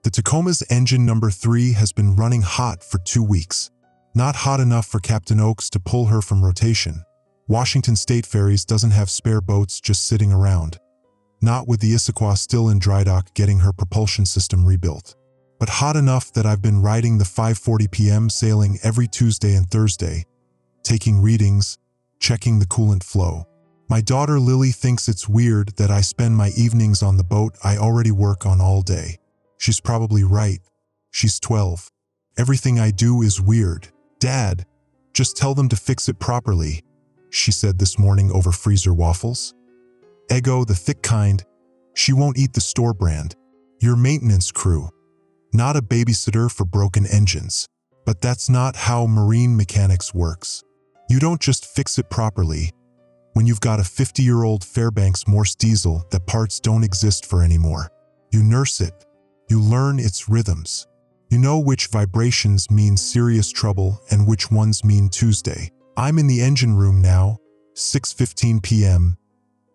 The Tacoma's engine number 3 has been running hot for 2 weeks. Not hot enough for Captain Oaks to pull her from rotation. Washington State Ferries doesn't have spare boats just sitting around. Not with the Issaquah still in dry dock getting her propulsion system rebuilt. But hot enough that I've been riding the 5:40 p.m. sailing every Tuesday and Thursday, taking readings, checking the coolant flow. My daughter Lily thinks it's weird that I spend my evenings on the boat I already work on all day. She's probably right. She's 12. Everything I do is weird. Dad, just tell them to fix it properly, she said this morning over freezer waffles. Eggo, the thick kind. She won't eat the store brand. Your maintenance crew. Not a babysitter for broken engines. But that's not how marine mechanics works. You don't just fix it properly. When you've got a 50-year-old Fairbanks Morse diesel that parts don't exist for anymore. You nurse it. You learn its rhythms. You know which vibrations mean serious trouble and which ones mean Tuesday. I'm in the engine room now, 6:15 p.m.,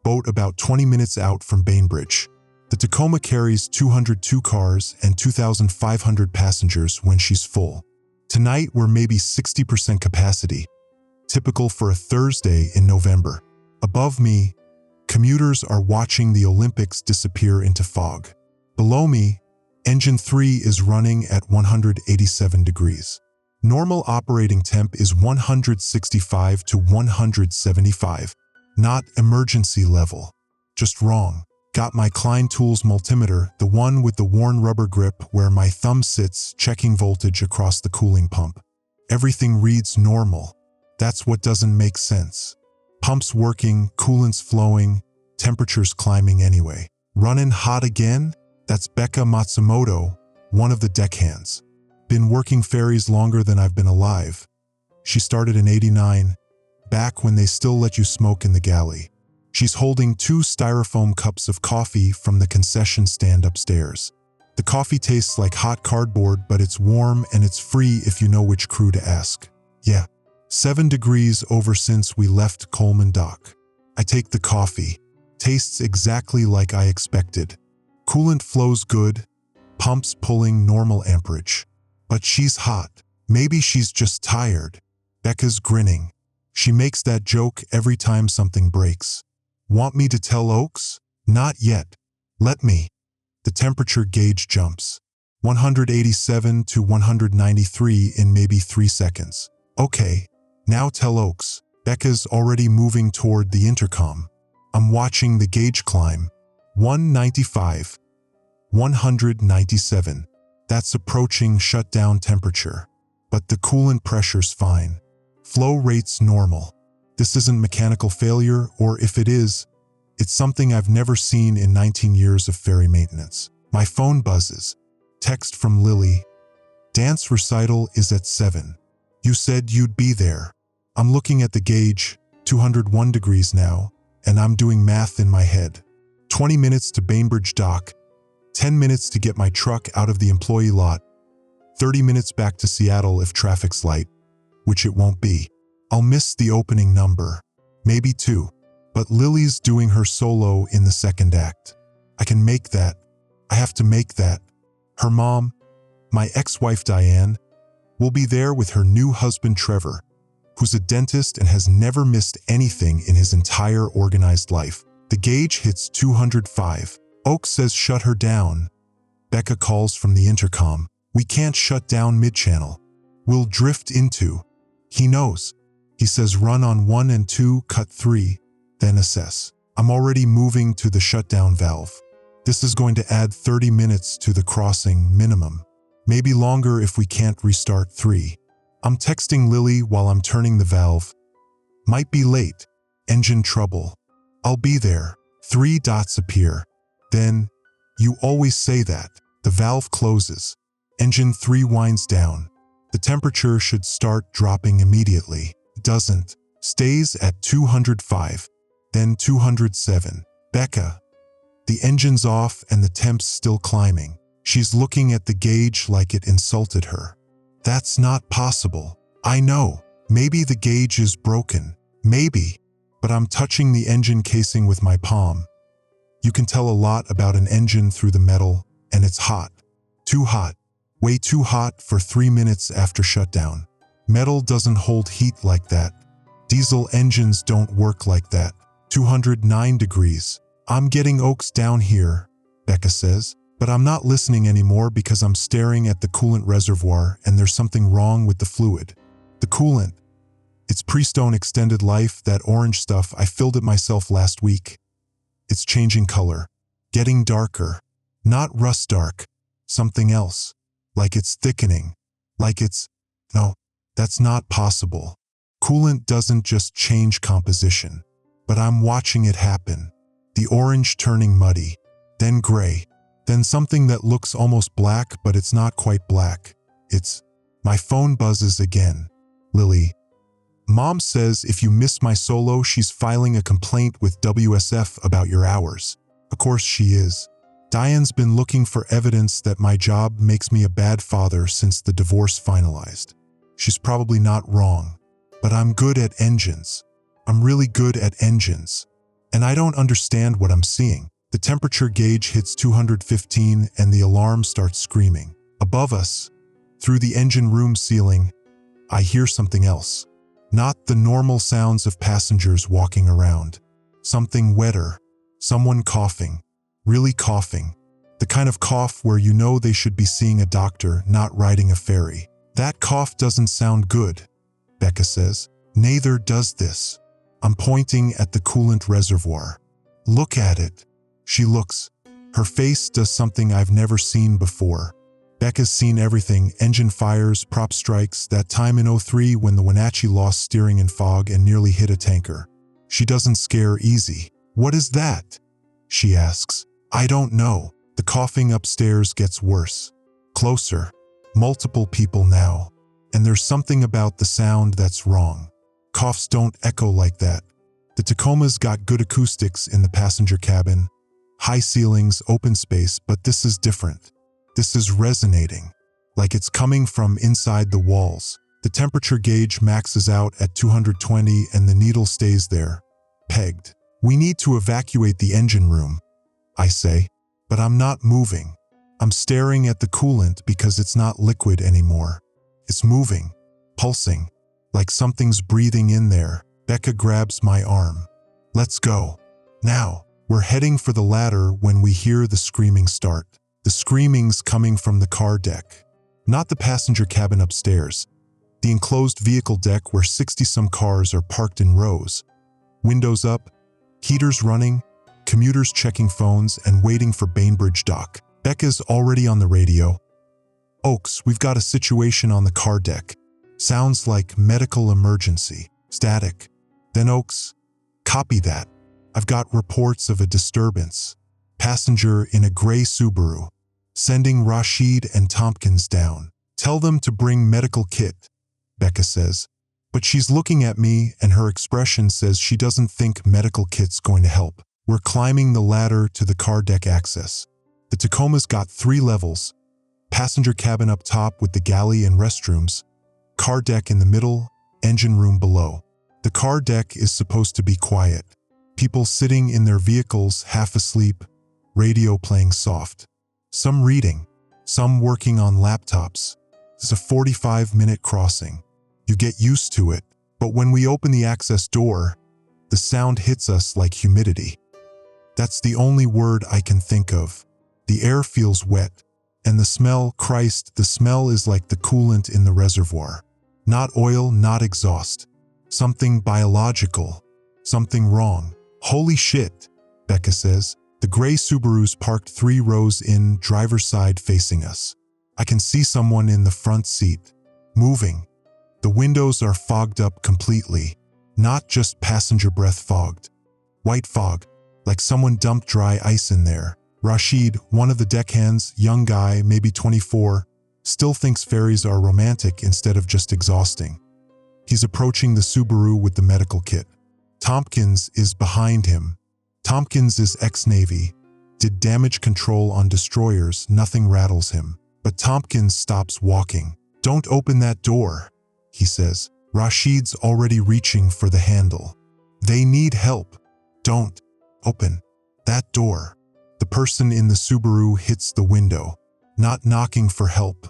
boat about 20 minutes out from Bainbridge. The Tacoma carries 202 cars and 2,500 passengers when she's full. Tonight we're maybe 60% capacity, typical for a Thursday in November. Above me, commuters are watching the Olympics disappear into fog. Below me, Engine 3 is running at 187 degrees. Normal operating temp is 165 to 175. Not emergency level. Just wrong. Got my Klein Tools multimeter, the one with the worn rubber grip where my thumb sits, checking voltage across the cooling pump. Everything reads normal. That's what doesn't make sense. Pumps working, coolant's flowing, temperatures climbing anyway. Running hot again? That's Becca Matsumoto, one of the deckhands. Been working ferries longer than I've been alive. She started in '89, back when they still let you smoke in the galley. She's holding 2 styrofoam cups of coffee from the concession stand upstairs. The coffee tastes like hot cardboard, but it's warm and it's free if you know which crew to ask. Yeah, 7 degrees over since we left Coleman Dock. I take the coffee. Tastes exactly like I expected. Coolant flows good, pumps pulling normal amperage. But she's hot. Maybe she's just tired. Becca's grinning. She makes that joke every time something breaks. Want me to tell Oaks? Not yet. Let me. The temperature gauge jumps. 187 to 193 in maybe 3 seconds. Okay, now tell Oaks. Becca's already moving toward the intercom. I'm watching the gauge climb. 195. 197. That's approaching shutdown temperature. But the coolant pressure's fine. Flow rate's normal. This isn't mechanical failure, or if it is, it's something I've never seen in 19 years of ferry maintenance. My phone buzzes. Text from Lily. Dance recital is at 7. You said you'd be there. I'm looking at the gauge, 201 degrees now, and I'm doing math in my head. 20 minutes to Bainbridge Dock, 10 minutes to get my truck out of the employee lot, 30 minutes back to Seattle if traffic's light, which it won't be. I'll miss the opening number, maybe 2, but Lily's doing her solo in the second act. I can make that. I have to make that. Her mom, my ex-wife Diane, will be there with her new husband Trevor, who's a dentist and has never missed anything in his entire organized life. The gauge hits 205. Oaks says shut her down. Becca calls from the intercom. We can't shut down mid-channel. We'll drift into. He knows. He says run on 1 and 2, cut 3, then assess. I'm already moving to the shutdown valve. This is going to add 30 minutes to the crossing minimum. Maybe longer if we can't restart 3. I'm texting Lily while I'm turning the valve. Might be late. Engine trouble. I'll be there. 3 dots appear. Then, you always say that. The valve closes. Engine 3 winds down. The temperature should start dropping immediately. It doesn't. Stays at 205. Then 207. Becca. The engine's off and the temp's still climbing. She's looking at the gauge like it insulted her. That's not possible. I know. Maybe the gauge is broken. Maybe. But I'm touching the engine casing with my palm. You can tell a lot about an engine through the metal, and it's hot. Too hot. Way too hot for 3 minutes after shutdown. Metal doesn't hold heat like that. Diesel engines don't work like that. 209 degrees. I'm getting Oaks down here, Becca says, but I'm not listening anymore because I'm staring at the coolant reservoir and there's something wrong with the fluid. The coolant. It's Prestone extended life, that orange stuff. I filled it myself last week. It's changing color. Getting darker. Not rust dark. Something else. Like it's thickening. Like it's... No, that's not possible. Coolant doesn't just change composition. But I'm watching it happen. The orange turning muddy. Then gray. Then something that looks almost black, but it's not quite black. It's... My phone buzzes again. Lily. Mom says if you miss my solo, she's filing a complaint with WSF about your hours. Of course she is. Diane's been looking for evidence that my job makes me a bad father since the divorce finalized. She's probably not wrong. But I'm good at engines. I'm really good at engines. And I don't understand what I'm seeing. The temperature gauge hits 215 and the alarm starts screaming. Above us, through the engine room ceiling, I hear something else. Not the normal sounds of passengers walking around. Something wetter. Someone coughing. Really coughing. The kind of cough where you know they should be seeing a doctor, not riding a ferry. That cough doesn't sound good, Becca says. Neither does this. I'm pointing at the coolant reservoir. Look at it. She looks. Her face does something I've never seen before. Becca's seen everything: engine fires, prop strikes, that time in '03 when the Wenatchee lost steering in fog and nearly hit a tanker. She doesn't scare easy. What is that? She asks. I don't know. The coughing upstairs gets worse. Closer. Multiple people now. And there's something about the sound that's wrong. Coughs don't echo like that. The Tacoma's got good acoustics in the passenger cabin. High ceilings, open space, but this is different. This is resonating. Like it's coming from inside the walls. The temperature gauge maxes out at 220 and the needle stays there, pegged. We need to evacuate the engine room, I say, but I'm not moving. I'm staring at the coolant because it's not liquid anymore. It's moving, pulsing, like something's breathing in there. Becca grabs my arm. Let's go. Now. We're heading for the ladder when we hear the screaming start. The screaming's coming from the car deck. Not the passenger cabin upstairs. The enclosed vehicle deck where 60-some cars are parked in rows. Windows up, heaters running, commuters checking phones and waiting for Bainbridge dock. Becca's already on the radio. Oaks, we've got a situation on the car deck. Sounds like medical emergency. Static. Then Oaks, copy that. I've got reports of a disturbance. Passenger in a gray Subaru. Sending Rashid and Tompkins down. Tell them to bring medical kit, Becca says. But she's looking at me and her expression says she doesn't think medical kit's going to help. We're climbing the ladder to the car deck access. The Tacoma's got 3 levels. Passenger cabin up top with the galley and restrooms. Car deck in the middle, engine room below. The car deck is supposed to be quiet. People sitting in their vehicles, half asleep, radio playing soft. Some reading, some working on laptops. It's a 45-minute crossing. You get used to it, but when we open the access door, the sound hits us like humidity. That's the only word I can think of. The air feels wet, and the smell, Christ, the smell is like the coolant in the reservoir. Not oil, not exhaust. Something biological. Something wrong. Holy shit, Becca says. The gray Subaru's parked 3 rows in, driver's side facing us. I can see someone in the front seat, moving. The windows are fogged up completely, not just passenger breath fogged. White fog, like someone dumped dry ice in there. Rashid, one of the deckhands, young guy, maybe 24, still thinks ferries are romantic instead of just exhausting. He's approaching the Subaru with the medical kit. Tompkins is behind him. Tompkins is ex-Navy. Did damage control on destroyers, nothing rattles him. But Tompkins stops walking. Don't open that door, he says. Rashid's already reaching for the handle. They need help. Don't open that door. The person in the Subaru hits the window. not knocking for help.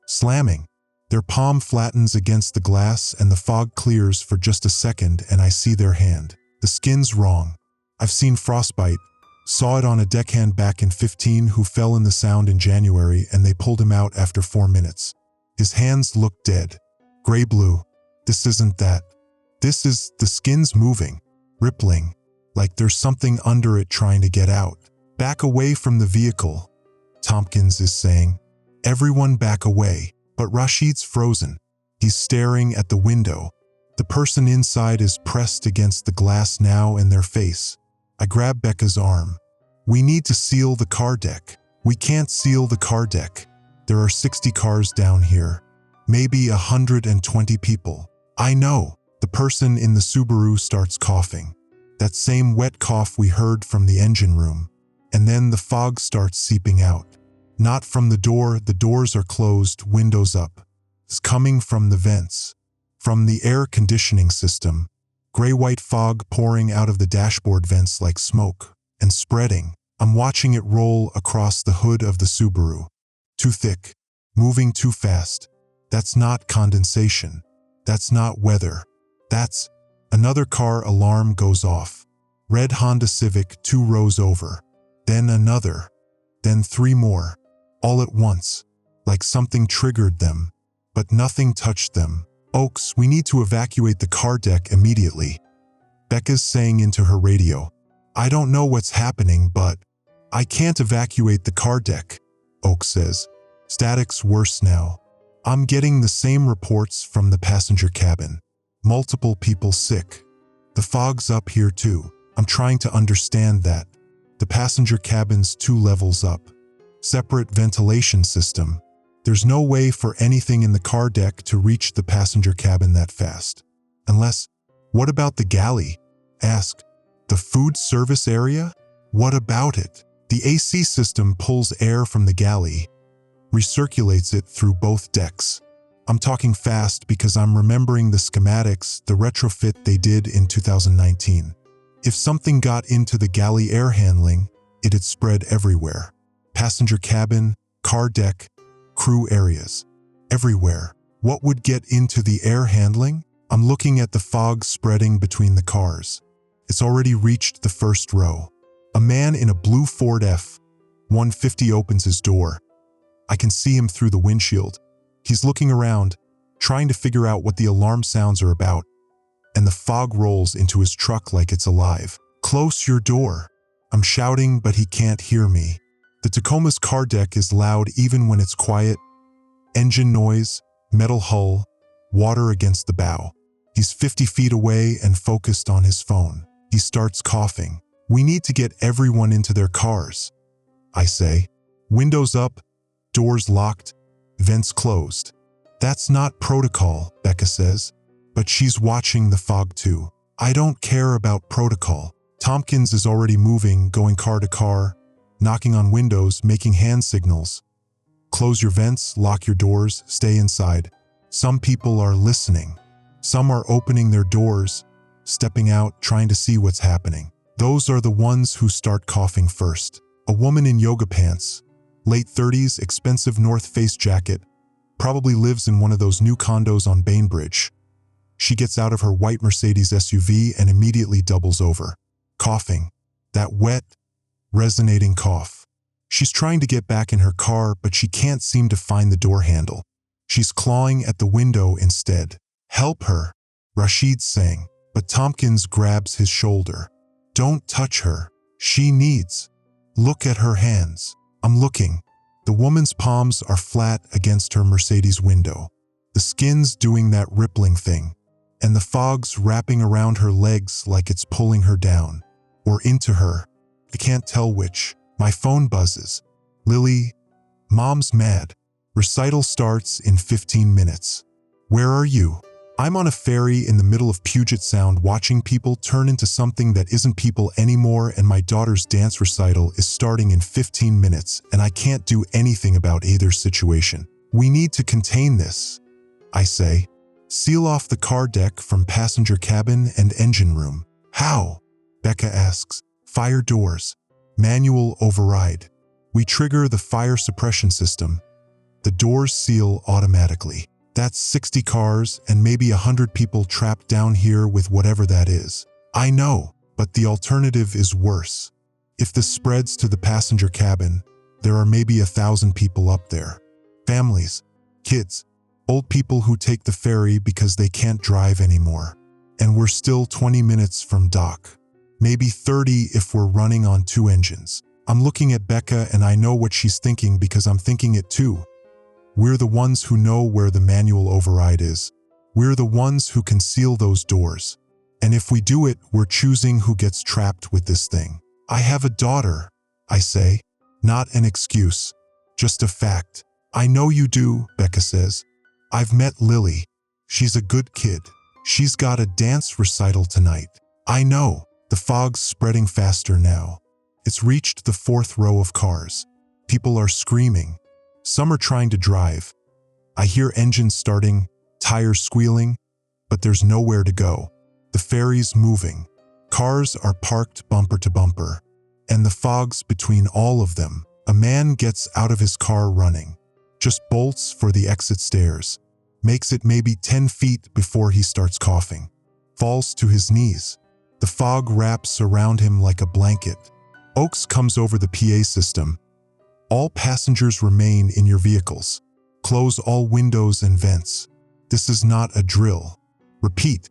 Slamming. Their palm flattens against the glass and the fog clears for just a second and I see their hand. The skin's wrong. I've seen frostbite. Saw it on a deckhand back in 15 who fell in the Sound in January and they pulled him out after 4 minutes. His hands look dead. Gray-blue. This isn't that. This is the skin's moving, rippling, like there's something under it trying to get out. Back away from the vehicle, Tompkins is saying. Everyone back away, but Rashid's frozen. He's staring at the window. The person inside is pressed against the glass now in their face. I grab Becca's arm. We need to seal the car deck. We can't seal the car deck. There are 60 cars down here. Maybe 120 people. I know. The person in the Subaru starts coughing. That same wet cough we heard from the engine room. And then the fog starts seeping out. Not from the doors are closed, windows up. It's coming from the vents. From the air conditioning system. Gray-white fog pouring out of the dashboard vents like smoke. And spreading. I'm watching it roll across the hood of the Subaru. Too thick. Moving too fast. That's not condensation. That's not weather. That's... Another car alarm goes off. Red Honda Civic 2 rows over. Then another. Then 3 more. All at once. Like something triggered them. But nothing touched them. Oaks, we need to evacuate the car deck immediately. Becca's saying into her radio. I don't know what's happening, but I can't evacuate the car deck, Oaks says. Static's worse now. I'm getting the same reports from the passenger cabin. Multiple people sick. The fog's up here too. I'm trying to understand that. The passenger cabin's 2 levels up. Separate ventilation system. There's no way for anything in the car deck to reach the passenger cabin that fast. Unless, what about the galley? Ask. The food service area? What about it? The AC system pulls air from the galley, recirculates it through both decks. I'm talking fast because I'm remembering the schematics, the retrofit they did in 2019. If something got into the galley air handling, it'd spread everywhere. Passenger cabin, car deck, crew areas. Everywhere. What would get into the air handling? I'm looking at the fog spreading between the cars. It's already reached the first row. A man in a blue Ford F-150 opens his door. I can see him through the windshield. He's looking around, trying to figure out what the alarm sounds are about, and the fog rolls into his truck like it's alive. Close your door. I'm shouting, but he can't hear me. The Tacoma's car deck is loud even when it's quiet. Engine noise, metal hull, water against the bow. He's 50 feet away and focused on his phone. He starts coughing. We need to get everyone into their cars, I say. Windows up, doors locked, vents closed. That's not protocol, Becca says. But she's watching the fog too. I don't care about protocol. Tompkins is already moving, going car to car, knocking on windows, making hand signals. Close your vents, lock your doors, stay inside. Some people are listening. Some are opening their doors, stepping out, trying to see what's happening. Those are the ones who start coughing first. A woman in yoga pants, late 30s, expensive North Face jacket, probably lives in one of those new condos on Bainbridge. She gets out of her white Mercedes SUV and immediately doubles over, coughing. That wet, resonating cough. She's trying to get back in her car, but she can't seem to find the door handle. She's clawing at the window instead. Help her, Rashid's saying, but Tompkins grabs his shoulder. Don't touch her. She needs. Look at her hands. I'm looking. The woman's palms are flat against her Mercedes window. The skin's doing that rippling thing, and the fog's wrapping around her legs like it's pulling her down. Or into her. I can't tell which. My phone buzzes. Lily, Mom's mad. Recital starts in 15 minutes. Where are you? I'm on a ferry in the middle of Puget Sound watching people turn into something that isn't people anymore, and my daughter's dance recital is starting in 15 minutes and I can't do anything about either situation. We need to contain this, I say. Seal off the car deck from passenger cabin and engine room. How? Becca asks. Fire doors. Manual override. We trigger the fire suppression system. The doors seal automatically. That's 60 cars and maybe 100 people trapped down here with whatever that is. I know, but the alternative is worse. If this spreads to the passenger cabin, there are maybe 1,000 people up there. Families, kids, old people who take the ferry because they can't drive anymore. And we're still 20 minutes from dock. Maybe 30 if we're running on 2 engines. I'm looking at Becca and I know what she's thinking because I'm thinking it too. We're the ones who know where the manual override is. We're the ones who can seal those doors. And if we do it, we're choosing who gets trapped with this thing. I have a daughter, I say. Not an excuse, just a fact. I know you do, Becca says. I've met Lily. She's a good kid. She's got a dance recital tonight. I know. The fog's spreading faster now. It's reached the 4th row of cars. People are screaming. Some are trying to drive. I hear engines starting, tires squealing, but there's nowhere to go. The ferry's moving. Cars are parked bumper to bumper. And the fog's between all of them. A man gets out of his car running. Just bolts for the exit stairs. Makes it maybe 10 feet before he starts coughing. Falls to his knees. The fog wraps around him like a blanket. Oaks comes over the PA system. All passengers remain in your vehicles. Close all windows and vents. This is not a drill. Repeat.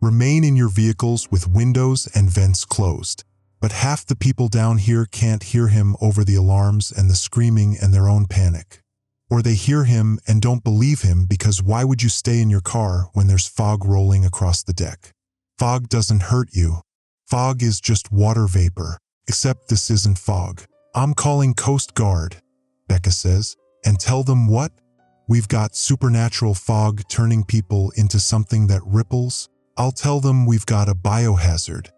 Remain in your vehicles with windows and vents closed. But half the people down here can't hear him over the alarms and the screaming and their own panic. Or they hear him and don't believe him because why would you stay in your car when there's fog rolling across the deck? Fog doesn't hurt you. Fog is just water vapor. Except this isn't fog. I'm calling Coast Guard, Becca says, and tell them what? We've got supernatural fog turning people into something that ripples. I'll tell them we've got a biohazard,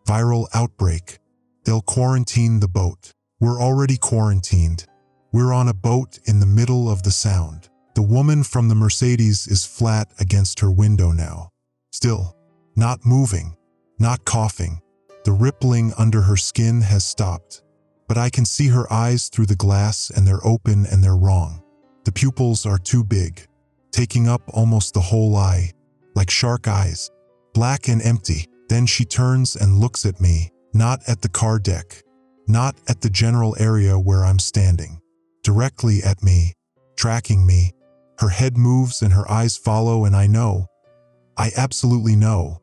viral outbreak. They'll quarantine the boat. We're already quarantined. We're on a boat in the middle of the Sound. The woman from the Mercedes is flat against her window now. Still, not moving, not coughing. The rippling under her skin has stopped. But I can see her eyes through the glass and they're open and they're wrong. The pupils are too big, taking up almost the whole eye, like shark eyes, black and empty. Then she turns and looks at me, not at the car deck, not at the general area where I'm standing, directly at me, tracking me. Her head moves and her eyes follow and I absolutely know,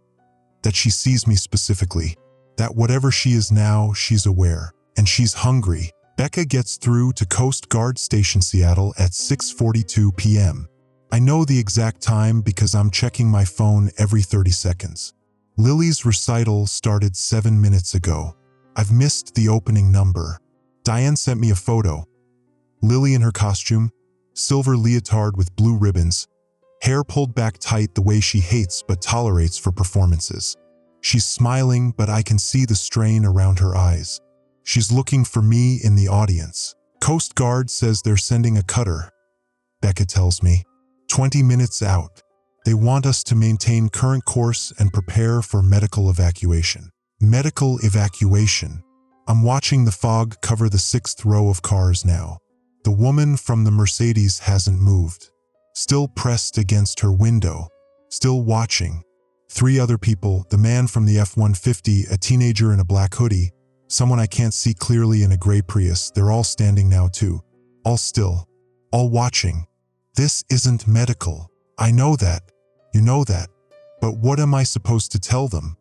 that she sees me specifically, that whatever she is now, she's aware. And she's hungry. Becca gets through to Coast Guard Station Seattle at 6:42 p.m. I know the exact time because I'm checking my phone every 30 seconds. Lily's recital started 7 minutes ago. I've missed the opening number. Diane sent me a photo. Lily in her costume, silver leotard with blue ribbons, hair pulled back tight the way she hates but tolerates for performances. She's smiling, but I can see the strain around her eyes. She's looking for me in the audience. Coast Guard says they're sending a cutter, Becca tells me. 20 minutes out. They want us to maintain current course and prepare for medical evacuation. Medical evacuation. I'm watching the fog cover the 6th row of cars now. The woman from the Mercedes hasn't moved. Still pressed against her window. Still watching. 3 other people, the man from the F-150, a teenager in a black hoodie, someone I can't see clearly in a gray Prius, they're all standing now too. All still. All watching. This isn't medical. I know that. You know that. But what am I supposed to tell them?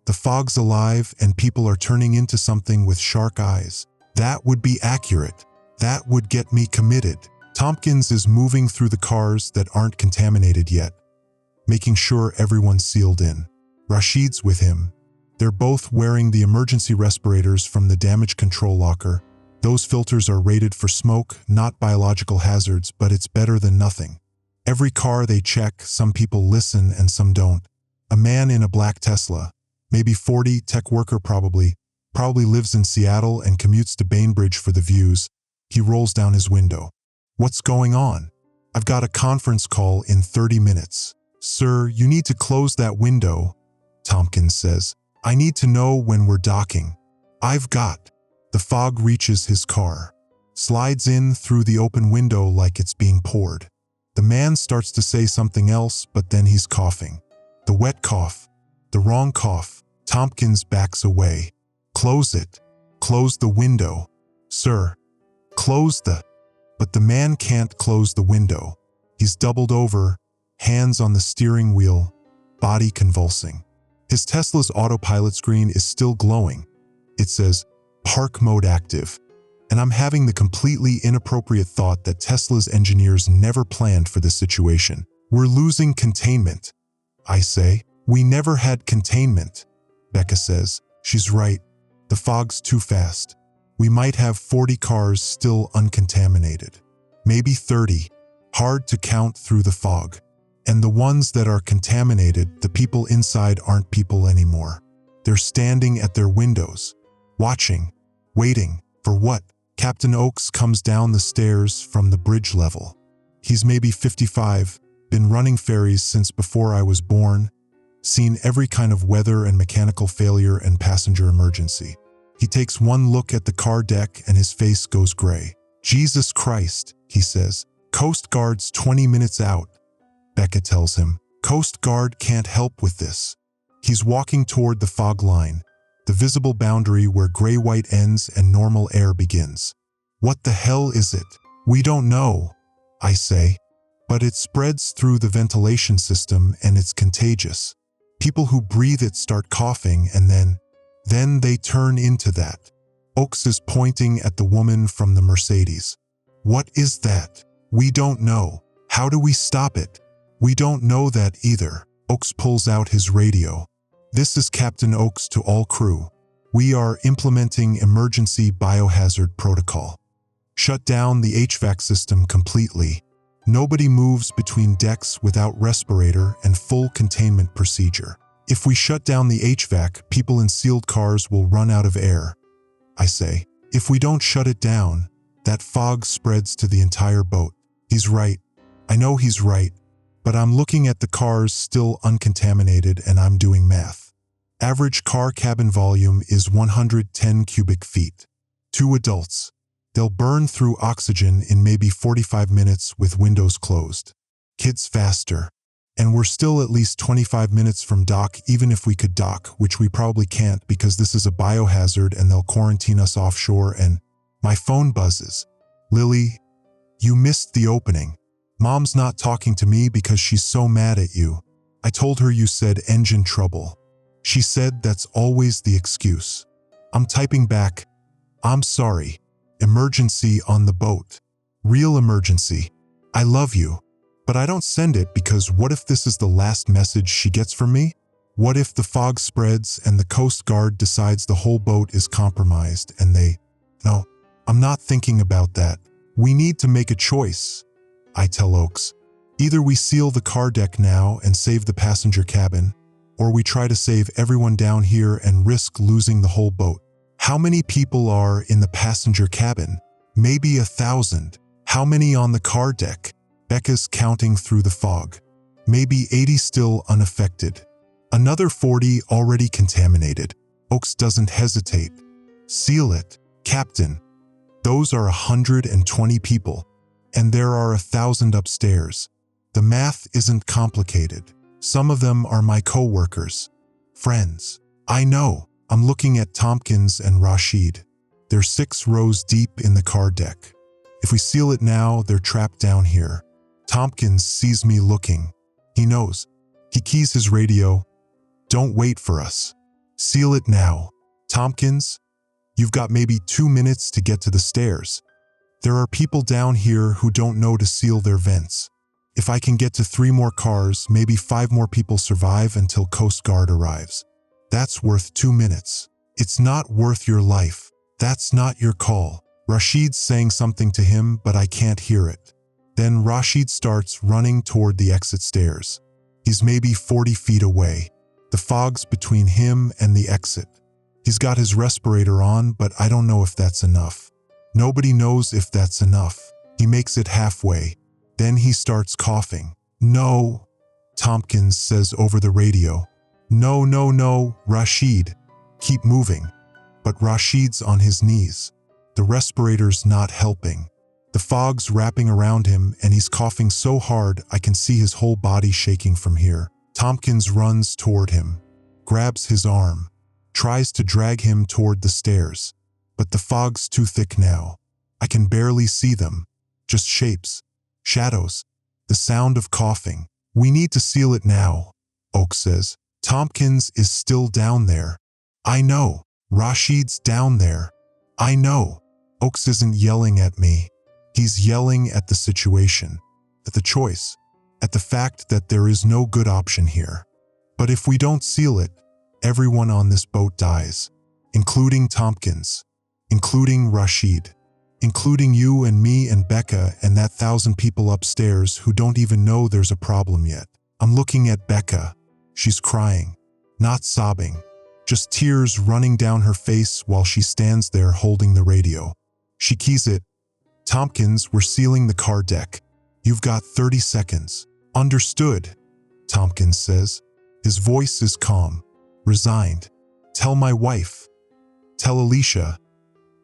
The fog's alive and people are turning into something with shark eyes. That would be accurate. That would get me committed. Tompkins is moving through the cars that aren't contaminated yet, making sure everyone's sealed in. Rashid's with him. They're both wearing the emergency respirators from the damage control locker. Those filters are rated for smoke, not biological hazards, but it's better than nothing. Every car they check, some people listen and some don't. A man in a black Tesla, maybe 40, tech worker probably lives in Seattle and commutes to Bainbridge for the views. He rolls down his window. What's going on? I've got a conference call in 30 minutes. Sir, you need to close that window, Tompkins says. I need to know when we're docking. I've got. The fog reaches his car. slides in through the open window like it's being poured. The man starts to say something else, but then he's coughing. The wet cough. The wrong cough. Tompkins backs away. Close it. Close the window. Sir. Close the... But the man can't close the window. He's doubled over, hands on the steering wheel, body convulsing. His Tesla's autopilot screen is still glowing. It says, Park Mode Active. And I'm having the completely inappropriate thought that Tesla's engineers never planned for this situation. We're losing containment. I say, we never had containment. Becca says, she's right. The fog's too fast. We might have 40 cars still uncontaminated. Maybe 30. Hard to count through the fog. And the ones that are contaminated, the people inside aren't people anymore. They're standing at their windows, watching, waiting, for what? Captain Oaks comes down the stairs from the bridge level. He's maybe 55, been running ferries since before I was born, seen every kind of weather and mechanical failure and passenger emergency. He takes one look at the car deck and his face goes gray. Jesus Christ, he says. Coast Guard's 20 minutes out. Becca tells him, Coast Guard can't help with this. He's walking toward the fog line, the visible boundary where gray-white ends and normal air begins. What the hell is it? We don't know, I say. But it spreads through the ventilation system and it's contagious. People who breathe it start coughing and then they turn into that. Oaks is pointing at the woman from the Mercedes. What is that? We don't know. How do we stop it? We don't know that either. Oaks pulls out his radio. This is Captain Oaks to all crew. We are implementing emergency biohazard protocol. Shut down the HVAC system completely. Nobody moves between decks without respirator and full containment procedure. If we shut down the HVAC, people in sealed cars will run out of air. I say, if we don't shut it down, that fog spreads to the entire boat. He's right. I know he's right. But I'm looking at the cars still uncontaminated and I'm doing math. Average car cabin volume is 110 cubic feet. 2 adults. They'll burn through oxygen in maybe 45 minutes with windows closed. Kids faster. And we're still at least 25 minutes from dock, even if we could dock, which we probably can't because this is a biohazard and they'll quarantine us offshore. And my phone buzzes. Lily, you missed the opening. Mom's not talking to me because she's so mad at you. I told her you said engine trouble. She said that's always the excuse. I'm typing back, I'm sorry. Emergency on the boat. Real emergency. I love you. But I don't send it because what if this is the last message she gets from me? What if the fog spreads and the Coast Guard decides the whole boat is compromised and they... No, I'm not thinking about that. We need to make a choice. I tell Oaks, either we seal the car deck now and save the passenger cabin, or we try to save everyone down here and risk losing the whole boat. How many people are in the passenger cabin? Maybe 1,000. How many on the car deck? Becca's counting through the fog. Maybe 80 still unaffected. Another 40 already contaminated. Oaks doesn't hesitate. Seal it, Captain. Those are 120 people. And there are 1,000 upstairs. The math isn't complicated. Some of them are my co-workers. Friends. I know. I'm looking at Tompkins and Rashid. They're 6 rows deep in the car deck. If we seal it now, they're trapped down here. Tompkins sees me looking. He knows. He keys his radio. Don't wait for us. Seal it now. Tompkins, you've got maybe 2 minutes to get to the stairs. There are people down here who don't know to seal their vents. If I can get to 3 more cars, maybe 5 more people survive until Coast Guard arrives. That's worth 2 minutes. It's not worth your life. That's not your call. Rashid's saying something to him, but I can't hear it. Then Rashid starts running toward the exit stairs. He's maybe 40 feet away. The fog's between him and the exit. He's got his respirator on, but I don't know if that's enough. Nobody knows if that's enough. He makes it halfway. Then he starts coughing. No, Tompkins says over the radio. No, no, no, Rashid. Keep moving. But Rashid's on his knees. The respirator's not helping. The fog's wrapping around him and he's coughing so hard I can see his whole body shaking from here. Tompkins runs toward him, grabs his arm, tries to drag him toward the stairs. But the fog's too thick now. I can barely see them. Just shapes, shadows, the sound of coughing. We need to seal it now, Oak says. Tompkins is still down there. I know. Rashid's down there. I know. Oaks isn't yelling at me. He's yelling at the situation, at the choice, at the fact that there is no good option here. But if we don't seal it, everyone on this boat dies, including Tompkins, including Rashid, including you and me and Becca and that 1,000 people upstairs who don't even know there's a problem yet. I'm looking at Becca. She's crying, not sobbing, just tears running down her face while she stands there holding the radio. She keys it. Tompkins, we're sealing the car deck. You've got 30 seconds. Understood, Tompkins says. His voice is calm, resigned. Tell my wife. Tell Alicia.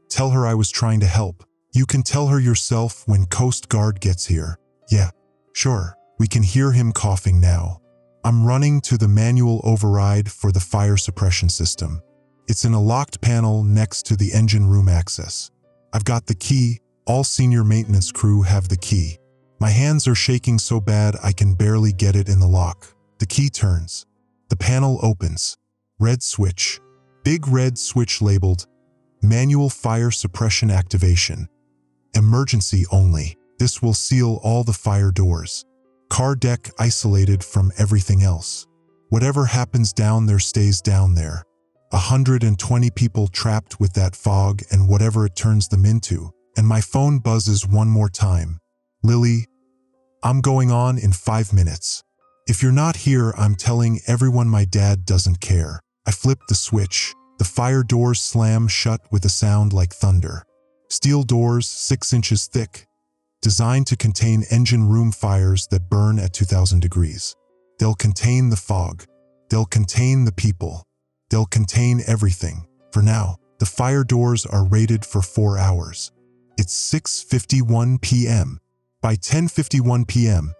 Tell her I was trying to help. You can tell her yourself when Coast Guard gets here. Yeah, sure. We can hear him coughing now. I'm running to the manual override for the fire suppression system. It's in a locked panel next to the engine room access. I've got the key. All senior maintenance crew have the key. My hands are shaking so bad I can barely get it in the lock. The key turns. The panel opens. Red switch. Big red switch labeled Manual Fire Suppression Activation. Emergency only. This will seal all the fire doors. Car deck isolated from everything else. Whatever happens down there stays down there. 120 people trapped with that fog and whatever it turns them into. And my phone buzzes one more time. Lily, I'm going on in 5 minutes. If you're not here, I'm telling everyone my dad doesn't care. I flip the switch. The fire doors slam shut with a sound like thunder. Steel doors 6 inches thick, designed to contain engine room fires that burn at 2,000 degrees. They'll contain the fog. They'll contain the people. They'll contain everything. For now, the fire doors are rated for 4 hours. It's 6:51 p.m. By 10:51 p.m.,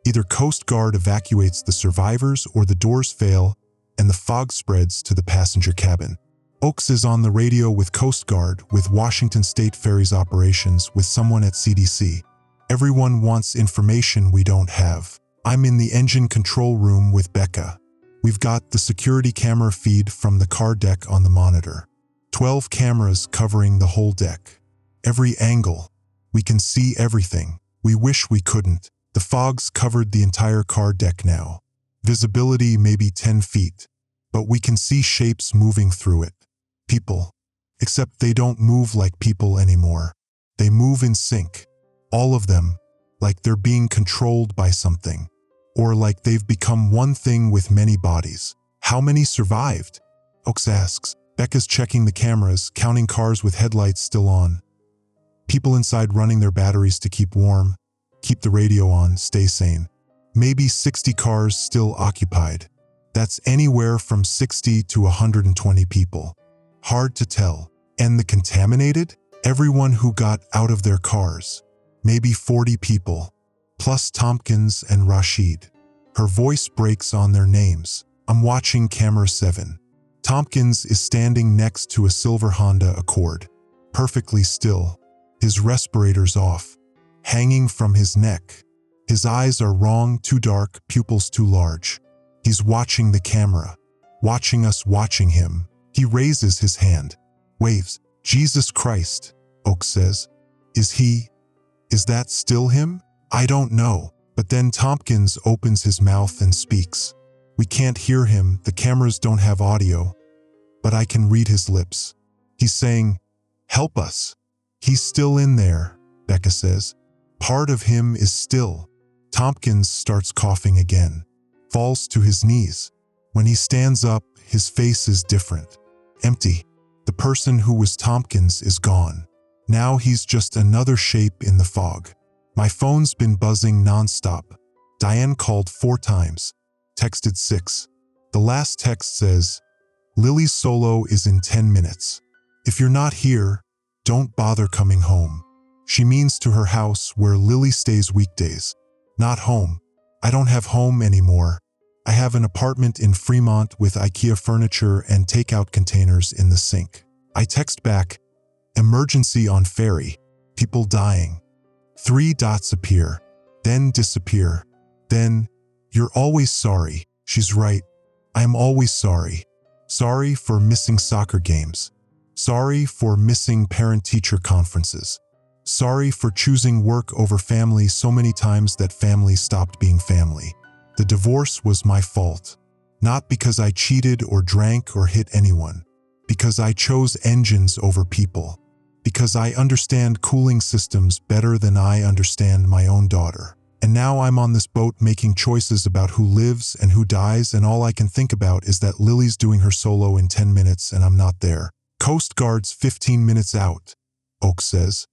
either Coast Guard evacuates the survivors or the doors fail and the fog spreads to the passenger cabin. Oaks is on the radio with Coast Guard, with Washington State Ferries operations, with someone at CDC. Everyone wants information we don't have. I'm in the engine control room with Becca. We've got the security camera feed from the car deck on the monitor. 12 cameras covering the whole deck. Every angle. We can see everything. We wish we couldn't. The fog's covered the entire car deck now. Visibility maybe 10 feet, but we can see shapes moving through it. People. Except they don't move like people anymore. They move in sync. All of them, like they're being controlled by something. Or like they've become one thing with many bodies. How many survived? Oaks asks. Becca's checking the cameras, counting cars with headlights still on. People inside running their batteries to keep warm, keep the radio on, stay sane. Maybe 60 cars still occupied. That's anywhere from 60 to 120 people. Hard to tell. And the contaminated? Everyone who got out of their cars. Maybe 40 people. Plus Tompkins and Rashid. Her voice breaks on their names. I'm watching camera 7. Tompkins is standing next to a silver Honda Accord. Perfectly still. His respirator's off. Hanging from his neck. His eyes are wrong, too dark, pupils too large. He's watching the camera. Watching us watching him. He raises his hand. Waves. Jesus Christ, Oak says. Is that still him? I don't know. But then Tompkins opens his mouth and speaks. We can't hear him, the cameras don't have audio. But I can read his lips. He's saying, help us. He's still in there, Becca says. Part of him is still. Tompkins starts coughing again. Falls to his knees. When he stands up, his face is different. Empty. The person who was Tompkins is gone. Now he's just another shape in the fog. My phone's been buzzing nonstop. Diane called 4 times. Texted 6. The last text says, Lily's solo is in 10 minutes. If you're not here, Don't bother coming home. She means to her house where Lily stays weekdays. Not home. I don't have home anymore. I have an apartment in Fremont with IKEA furniture and takeout containers in the sink. I text back, emergency on ferry, people dying. 3 dots appear, then disappear. Then, you're always sorry. She's right. I am always sorry. Sorry for missing soccer games. Sorry for missing parent-teacher conferences. Sorry for choosing work over family so many times that family stopped being family. The divorce was my fault. Not because I cheated or drank or hit anyone. Because I chose engines over people. Because I understand cooling systems better than I understand my own daughter. And now I'm on this boat making choices about who lives and who dies, and all I can think about is that Lily's doing her solo in 10 minutes and I'm not there. Coast Guard's 15 minutes out, Oak says.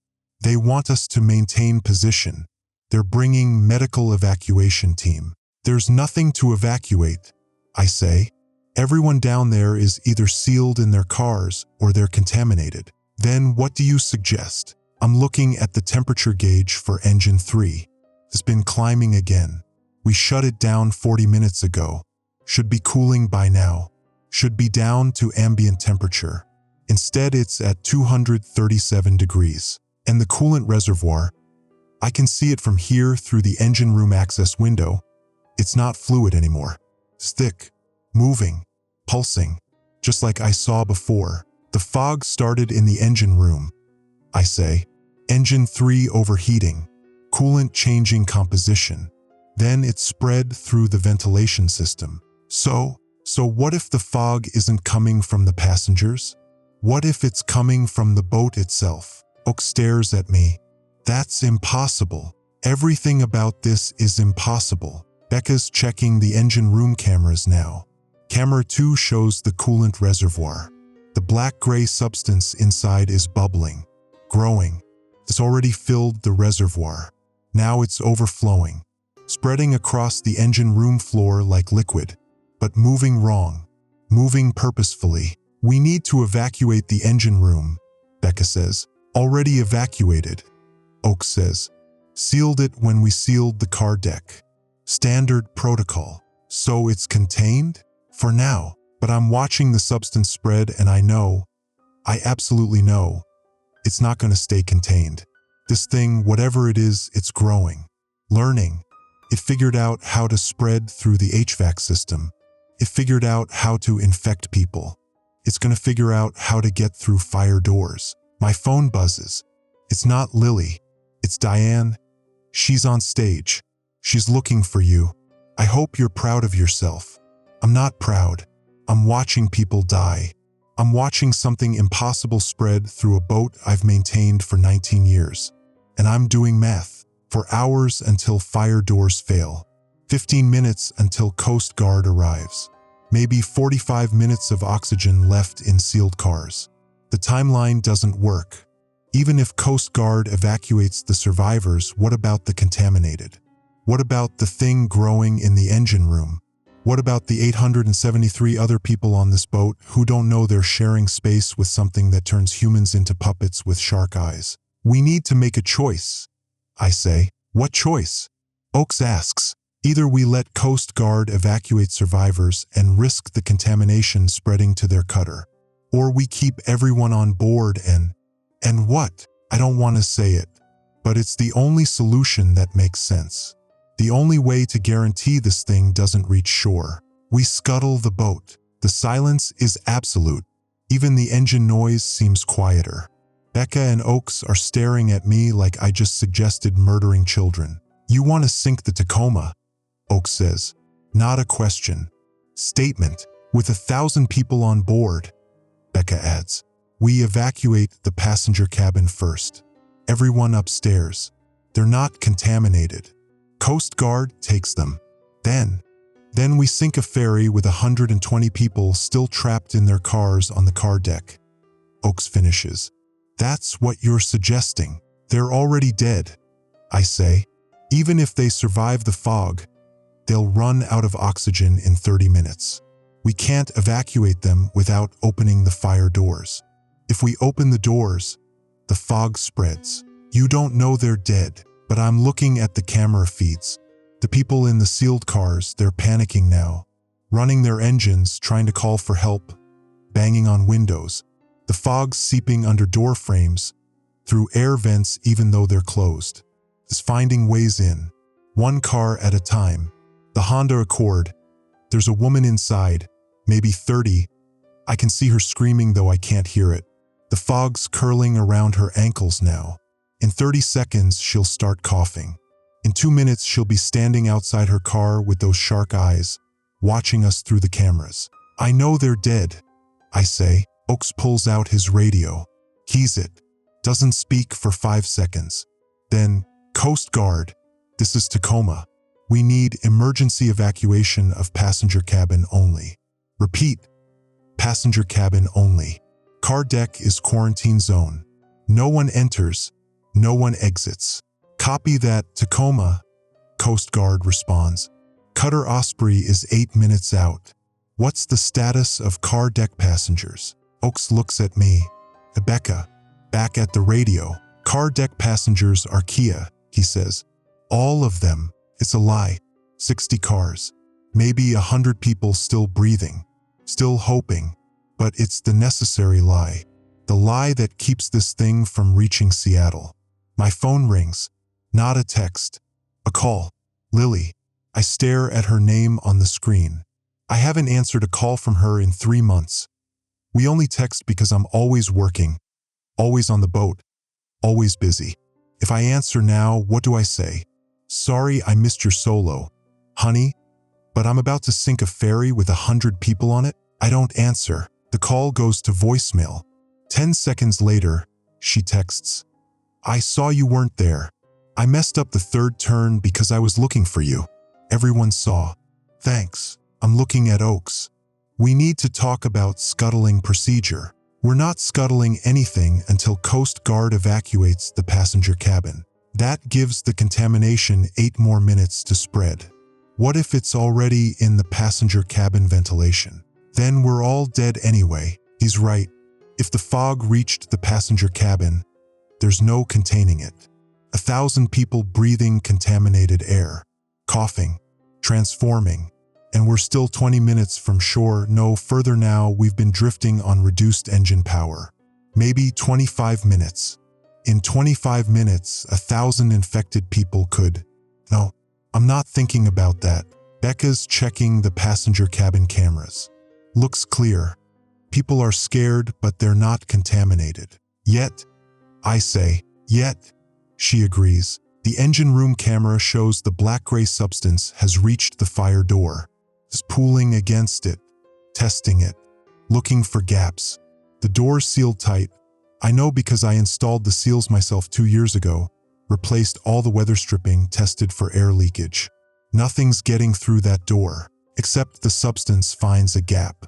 They want us to maintain position. They're bringing medical evacuation team. There's nothing to evacuate, I say. Everyone down there is either sealed in their cars or they're contaminated. Then what do you suggest? I'm looking at the temperature gauge for engine 3. It's been climbing again. We shut it down 40 minutes ago. Should be cooling by now. Should be down to ambient temperature. Instead, it's at 237 degrees. And the coolant reservoir, I can see it from here through the engine room access window. It's not fluid anymore. It's thick, moving, pulsing, just like I saw before. The fog started in the engine room, I say. Engine 3 overheating. Coolant changing composition. Then it spread through the ventilation system. So what if the fog isn't coming from the passengers? What if it's coming from the boat itself? Oak stares at me. That's impossible. Everything about this is impossible. Becca's checking the engine room cameras now. Camera 2 shows the coolant reservoir. The black-gray substance inside is bubbling, growing. It's already filled the reservoir. Now it's overflowing, spreading across the engine room floor like liquid, but moving wrong, moving purposefully. We need to evacuate the engine room, Becca says. Already evacuated, Oak says. Sealed it when we sealed the car deck. Standard protocol. So it's contained? For now. But I'm watching the substance spread and I absolutely know, it's not going to stay contained. This thing, whatever it is, it's growing, learning. It figured out how to spread through the HVAC system. It figured out how to infect people. It's going to figure out how to get through fire doors. My phone buzzes. It's not Lily. It's Diane. She's on stage. She's looking for you. I hope you're proud of yourself. I'm not proud. I'm watching people die. I'm watching something impossible spread through a boat I've maintained for 19 years. And I'm doing math. For hours until fire doors fail. 15 minutes until Coast Guard arrives. Maybe 45 minutes of oxygen left in sealed cars. The timeline doesn't work. Even if Coast Guard evacuates the survivors, what about the contaminated? What about the thing growing in the engine room? What about the 873 other people on this boat who don't know they're sharing space with something that turns humans into puppets with shark eyes? We need to make a choice, I say. What choice? Oakes asks. Either we let Coast Guard evacuate survivors and risk the contamination spreading to their cutter, or we keep everyone on board and what? I don't want to say it, but it's the only solution that makes sense. The only way to guarantee this thing doesn't reach shore. We scuttle the boat. The silence is absolute. Even the engine noise seems quieter. Becca and Oakes are staring at me like I just suggested murdering children. You want to sink the Tacoma, Oakes says. Not a question. Statement. With 1,000 people on board, Becca adds. We evacuate the passenger cabin first. Everyone upstairs. They're not contaminated. Coast Guard takes them. Then we sink a ferry with 120 people still trapped in their cars on the car deck. Oakes finishes. That's what you're suggesting. They're already dead, I say. Even if they survive the fog, they'll run out of oxygen in 30 minutes. We can't evacuate them without opening the fire doors. If we open the doors, The fog spreads. You don't know they're dead, but I'm looking at the camera feeds. The people in the sealed cars, they're panicking now, running their engines, trying to call for help, banging on windows. The fog's seeping under door frames, through air vents even though they're closed. It's finding ways in, one car at a time. The Honda Accord. There's a woman inside, maybe 30. I can see her screaming though I can't hear it. The fog's curling around her ankles now. In 30 seconds, she'll start coughing. In 2 minutes, she'll be standing outside her car with those shark eyes, watching us through the cameras. I know they're dead, I say. Oaks pulls out his radio, keys it, doesn't speak for 5 seconds. Then, Coast Guard, this is Tacoma. We need emergency evacuation of passenger cabin only. Repeat, passenger cabin only. Car deck is quarantine zone. No one enters, no one exits. Copy that, Tacoma. Coast Guard responds. Cutter Osprey is 8 minutes out. What's the status of car deck passengers? Oaks looks at me. Rebecca, back at the radio. Car deck passengers are Kia, he says. All of them. It's a lie. 60 cars. Maybe 100 people still breathing, still hoping. But it's the necessary lie. The lie that keeps this thing from reaching Seattle. My phone rings. Not a text. A call. Lily. I stare at her name on the screen. I haven't answered a call from her in 3 months. We only text because I'm always working, always on the boat, always busy. If I answer now, what do I say? Sorry I missed your solo, honey, but I'm about to sink a ferry with 100 people on it. I don't answer. The call goes to voicemail. 10 seconds later, she texts. I saw you weren't there. I messed up the third turn because I was looking for you. Everyone saw. Thanks. I'm looking at Oaks. We need to talk about scuttling procedure. We're not scuttling anything until Coast Guard evacuates the passenger cabin. That gives the contamination 8 more minutes to spread. What if it's already in the passenger cabin ventilation? Then we're all dead anyway. He's right. If the fog reached the passenger cabin, there's no containing it. 1,000 people breathing contaminated air, coughing, transforming, and we're still 20 minutes from shore. No further now, we've been drifting on reduced engine power. Maybe 25 minutes. In 25 minutes, 1,000 infected people could. No, I'm not thinking about that. Becca's checking the passenger cabin cameras. Looks clear. People are scared, but they're not contaminated. Yet, I say, yet, she agrees. The engine room camera shows the black-gray substance has reached the fire door. It's pulling against it, testing it, looking for gaps. The door's sealed tight. I know because I installed the seals myself 2 years ago, replaced all the weather stripping, tested for air leakage. Nothing's getting through that door, except the substance finds a gap.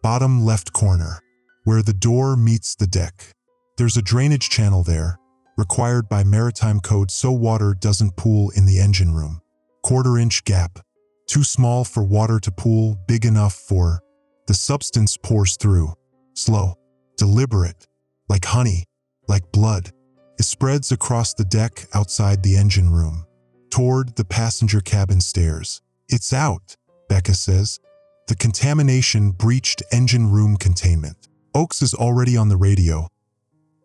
Bottom left corner, where the door meets the deck. There's a drainage channel there, required by maritime code so water doesn't pool in the engine room. 1/4-inch gap. Too small for water to pool, big enough for... The substance pours through. Slow. Deliberate. Like honey. Like blood. It spreads across the deck outside the engine room. Toward the passenger cabin stairs. It's out, Becca says. The contamination breached engine room containment. Oaks is already on the radio.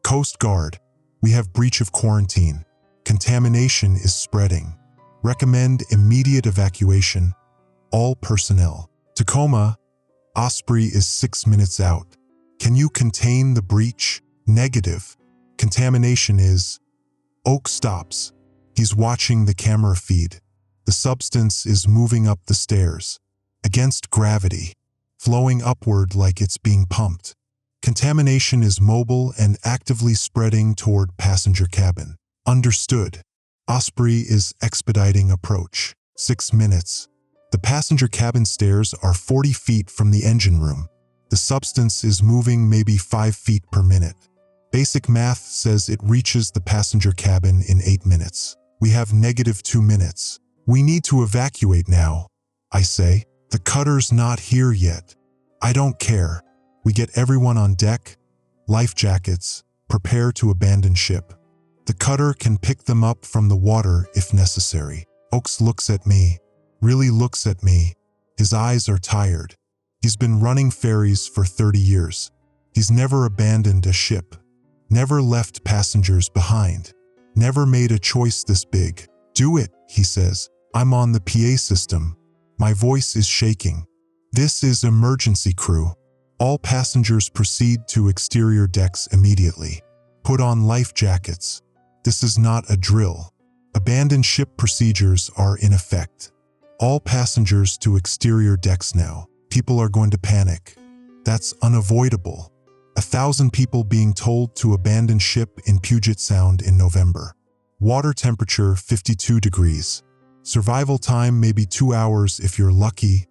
Coast Guard. We have breach of quarantine. Contamination is spreading. Recommend immediate evacuation. All personnel. Tacoma. Osprey is 6 minutes out. Can you contain the breach? Negative. Contamination is... Oak stops. He's watching the camera feed. The substance is moving up the stairs. Against gravity. Flowing upward like it's being pumped. Contamination is mobile and actively spreading toward passenger cabin. Understood. Osprey is expediting approach. 6 minutes. The passenger cabin stairs are 40 feet from the engine room. The substance is moving maybe 5 feet per minute. Basic math says it reaches the passenger cabin in 8 minutes. We have -2 minutes. We need to evacuate now, I say. The cutter's not here yet. I don't care. We get everyone on deck, life jackets, prepare to abandon ship. The cutter can pick them up from the water if necessary. Oaks looks at me, really looks at me. His eyes are tired. He's been running ferries for 30 years. He's never abandoned a ship, never left passengers behind, never made a choice this big. Do it, he says. I'm on the PA system. My voice is shaking. This is emergency crew. All passengers proceed to exterior decks immediately. Put on life jackets. This is not a drill. Abandoned ship procedures are in effect. All passengers to exterior decks now. People are going to panic. That's unavoidable. 1,000 people being told to abandon ship in Puget Sound in November. Water temperature 52 degrees. Survival time maybe 2 hours if you're lucky,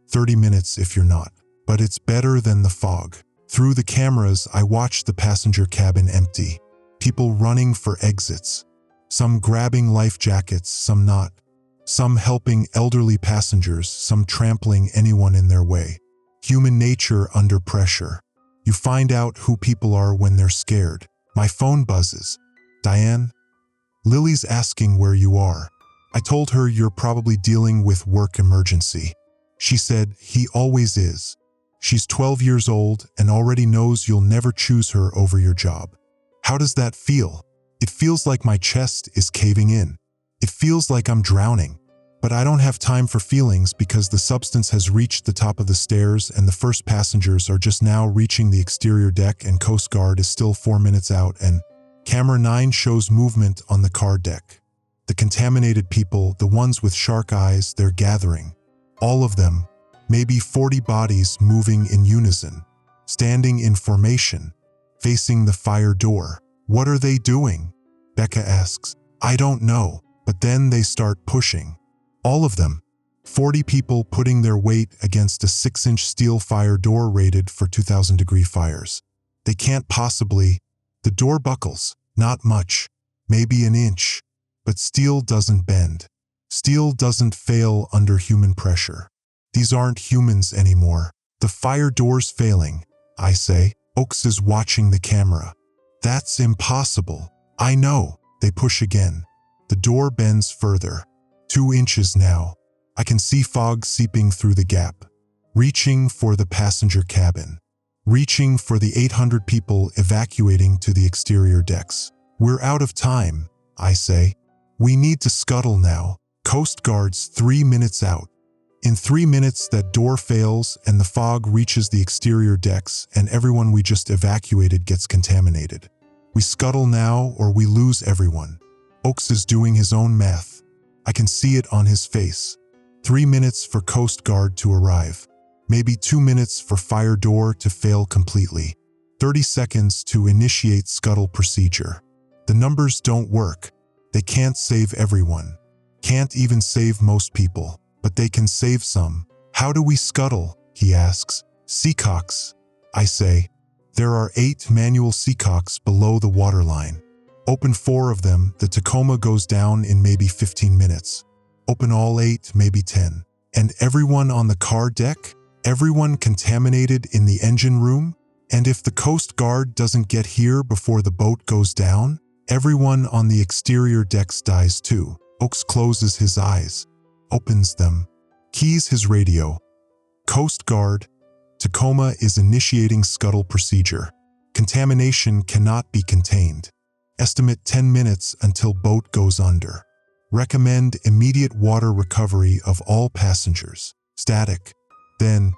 30 minutes if you're not. But it's better than the fog. Through the cameras, I watch the passenger cabin empty. People running for exits. Some grabbing life jackets, some not. Some helping elderly passengers, some trampling anyone in their way. Human nature under pressure. You find out who people are when they're scared. My phone buzzes. Diane? Lily's asking where you are. I told her you're probably dealing with work emergency. She said, he always is. She's 12 years old and already knows you'll never choose her over your job. How does that feel? It feels like my chest is caving in. It feels like I'm drowning. But I don't have time for feelings because the substance has reached the top of the stairs and the first passengers are just now reaching the exterior deck and Coast Guard is still 4 minutes out and Camera 9 shows movement on the car deck. The contaminated people, the ones with shark eyes, they're gathering. All of them, maybe 40 bodies moving in unison, standing in formation, facing the fire door. What are they doing? Becca asks. I don't know, but then they start pushing. All of them. 40 people putting their weight against a 6-inch steel fire door rated for 2,000-degree fires. They can't possibly. The door buckles. Not much. Maybe an inch. But steel doesn't bend. Steel doesn't fail under human pressure. These aren't humans anymore. The fire door's failing, I say. Oaks is watching the camera. That's impossible. I know. They push again. The door bends further. 2 inches now. I can see fog seeping through the gap. Reaching for the passenger cabin. Reaching for the 800 people evacuating to the exterior decks. We're out of time, I say. We need to scuttle now. Coast Guard's 3 minutes out. In 3 minutes, that door fails and the fog reaches the exterior decks and everyone we just evacuated gets contaminated. We scuttle now or we lose everyone. Oaks is doing his own math. I can see it on his face. 3 minutes for Coast Guard to arrive. Maybe 2 minutes for fire door to fail completely. 30 seconds to initiate scuttle procedure. The numbers don't work. They can't save everyone. Can't even save most people. But they can save some. How do we scuttle? He asks. Seacocks, I say. There are 8 manual seacocks below the waterline. Open 4 of them, the Tacoma goes down in maybe 15 minutes. Open all 8, maybe 10. And everyone on the car deck? Everyone contaminated in the engine room? And if the Coast Guard doesn't get here before the boat goes down, everyone on the exterior decks dies too. Oaks closes his eyes, opens them, keys his radio. Coast Guard, Tacoma is initiating scuttle procedure. Contamination cannot be contained. Estimate 10 minutes until boat goes under. Recommend immediate water recovery of all passengers. Static. Then,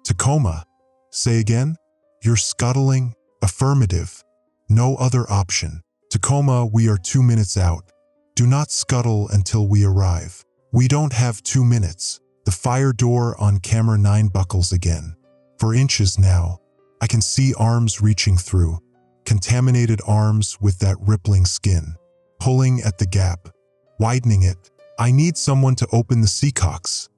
Tacoma. Say again? You're scuttling? Affirmative. No other option. Tacoma, we are 2 minutes out. Do not scuttle until we arrive. We don't have 2 minutes. The fire door on camera 9 buckles again. For inches now. I can see arms reaching through. Contaminated arms with that rippling skin. Pulling at the gap. Widening it. I need someone to open the seacocks.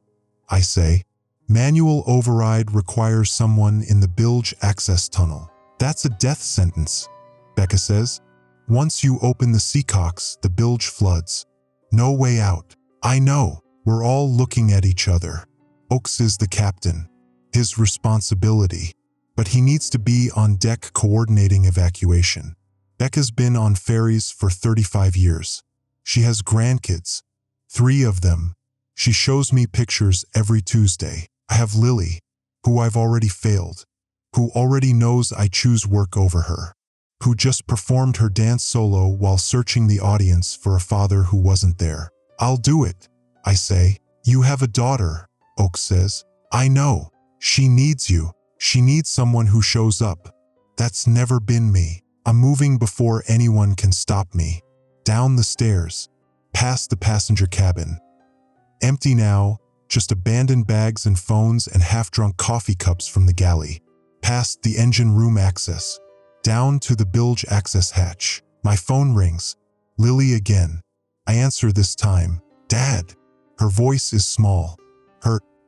I say. Manual override requires someone in the bilge access tunnel. That's a death sentence, Becca says. Once you open the seacocks, the bilge floods. No way out. I know. We're all looking at each other. Oaks is the captain. His responsibility. But he needs to be on deck coordinating evacuation. Becca's been on ferries for 35 years. She has grandkids, 3 of them. She shows me pictures every Tuesday. I have Lily, who I've already failed, who already knows I choose work over her, who just performed her dance solo while searching the audience for a father who wasn't there. I'll do it, I say. You have a daughter, Oak says. I know. She needs you. She needs someone who shows up. That's never been me. I'm moving before anyone can stop me. Down the stairs, past the passenger cabin. Empty now, just abandoned bags and phones and half-drunk coffee cups from the galley. Past the engine room access, down to the bilge access hatch. My phone rings. Lily again. I answer this time. Dad. Her voice is small.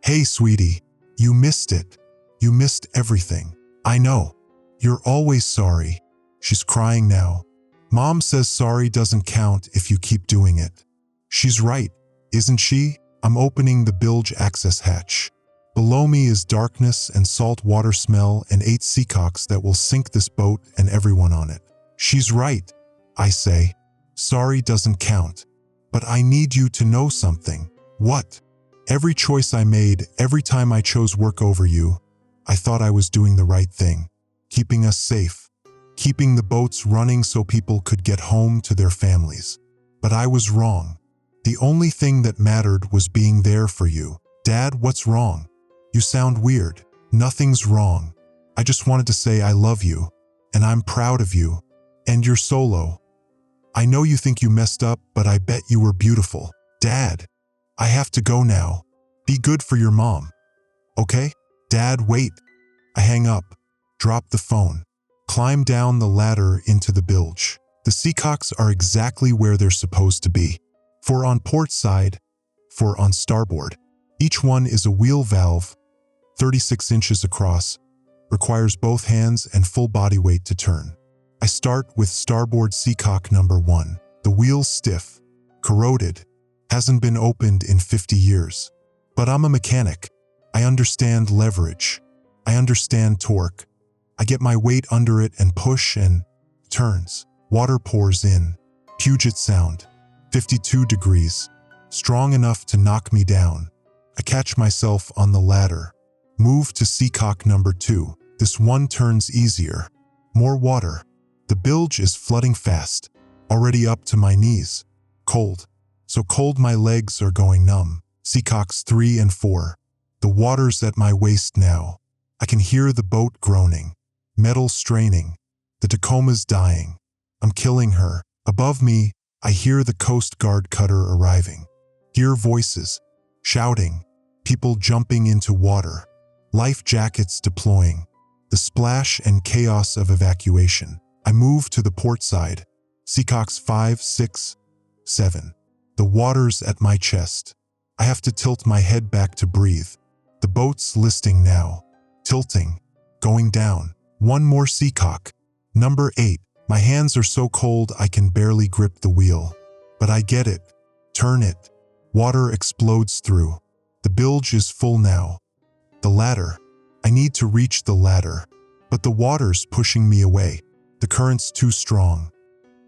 Hey sweetie, you missed it. You missed everything. I know. You're always sorry. She's crying now. Mom says sorry doesn't count if you keep doing it. She's right, isn't she? I'm opening the bilge access hatch. Below me is darkness and salt water smell and 8 seacocks that will sink this boat and everyone on it. She's right, I say. Sorry doesn't count. But I need you to know something. What? Every choice I made, every time I chose work over you, I thought I was doing the right thing. Keeping us safe. Keeping the boats running so people could get home to their families. But I was wrong. The only thing that mattered was being there for you. Dad, what's wrong? You sound weird. Nothing's wrong. I just wanted to say I love you, and I'm proud of you, and you're solo. I know you think you messed up, but I bet you were beautiful. Dad, I have to go now. Be good for your mom. Okay? Dad, wait. I hang up, drop the phone, climb down the ladder into the bilge. The seacocks are exactly where they're supposed to be. 4 on port side, 4 on starboard. Each one is a wheel valve, 36 inches across, requires both hands and full body weight to turn. I start with starboard seacock number 1. The wheel's stiff, corroded, hasn't been opened in 50 years. But I'm a mechanic. I understand leverage. I understand torque. I get my weight under it and push and turns. Water pours in. Puget Sound. 52 degrees. Strong enough to knock me down. I catch myself on the ladder. Move to seacock number 2. This one turns easier. More water. The bilge is flooding fast. Already up to my knees. Cold. So cold my legs are going numb. Seacocks 3 and 4. The water's at my waist now. I can hear the boat groaning. Metal straining. The Tacoma's dying. I'm killing her. Above me, I hear the Coast Guard cutter arriving. Hear voices. Shouting. People jumping into water. Life jackets deploying. The splash and chaos of evacuation. I move to the port side. Seacocks 5, 6, 7. The water's at my chest. I have to tilt my head back to breathe. The boat's listing now. Tilting. Going down. One more seacock. Number 8. My hands are so cold I can barely grip the wheel. But I get it. Turn it. Water explodes through. The bilge is full now. The ladder. I need to reach the ladder. But the water's pushing me away. The current's too strong.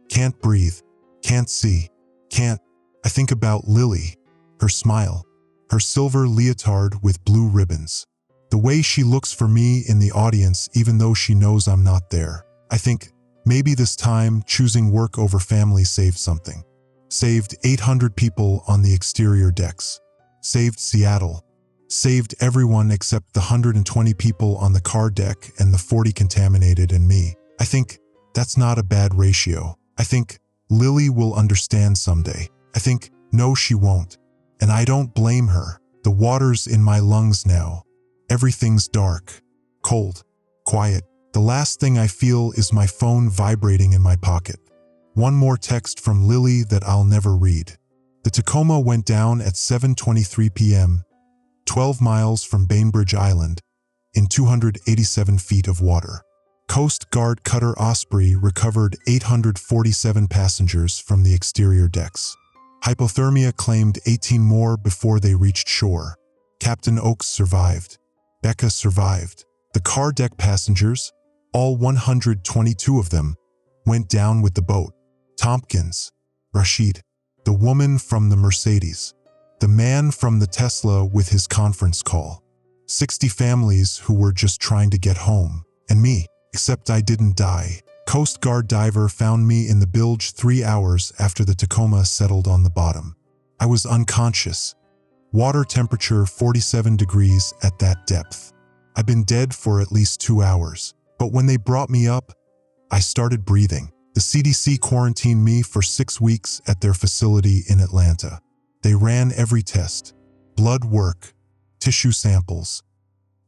Can't breathe. Can't see. Can't. I think about Lily. Her smile. Her silver leotard with blue ribbons. The way she looks for me in the audience even though she knows I'm not there. I think, maybe this time choosing work over family saved something. Saved 800 people on the exterior decks. Saved Seattle. Saved everyone except the 120 people on the car deck and the 40 contaminated and me. I think that's not a bad ratio. I think Lily will understand someday. I think, no, she won't. And I don't blame her. The water's in my lungs now. Everything's dark, cold, quiet. The last thing I feel is my phone vibrating in my pocket. One more text from Lily that I'll never read. The Tacoma went down at 7:23 p.m., 12 miles from Bainbridge Island, in 287 feet of water. Coast Guard cutter Osprey recovered 847 passengers from the exterior decks. Hypothermia claimed 18 more before they reached shore. Captain Oakes survived. Becca survived. The car deck passengers, all 122 of them, went down with the boat. Tompkins, Rashid, the woman from the Mercedes, the man from the Tesla with his conference call. 60 families who were just trying to get home. And me, except I didn't die. Coast Guard diver found me in the bilge 3 hours after the Tacoma settled on the bottom. I was unconscious. Water temperature 47 degrees at that depth. I'd been dead for at least 2 hours. But when they brought me up, I started breathing. The CDC quarantined me for 6 weeks at their facility in Atlanta. They ran every test: blood work, tissue samples,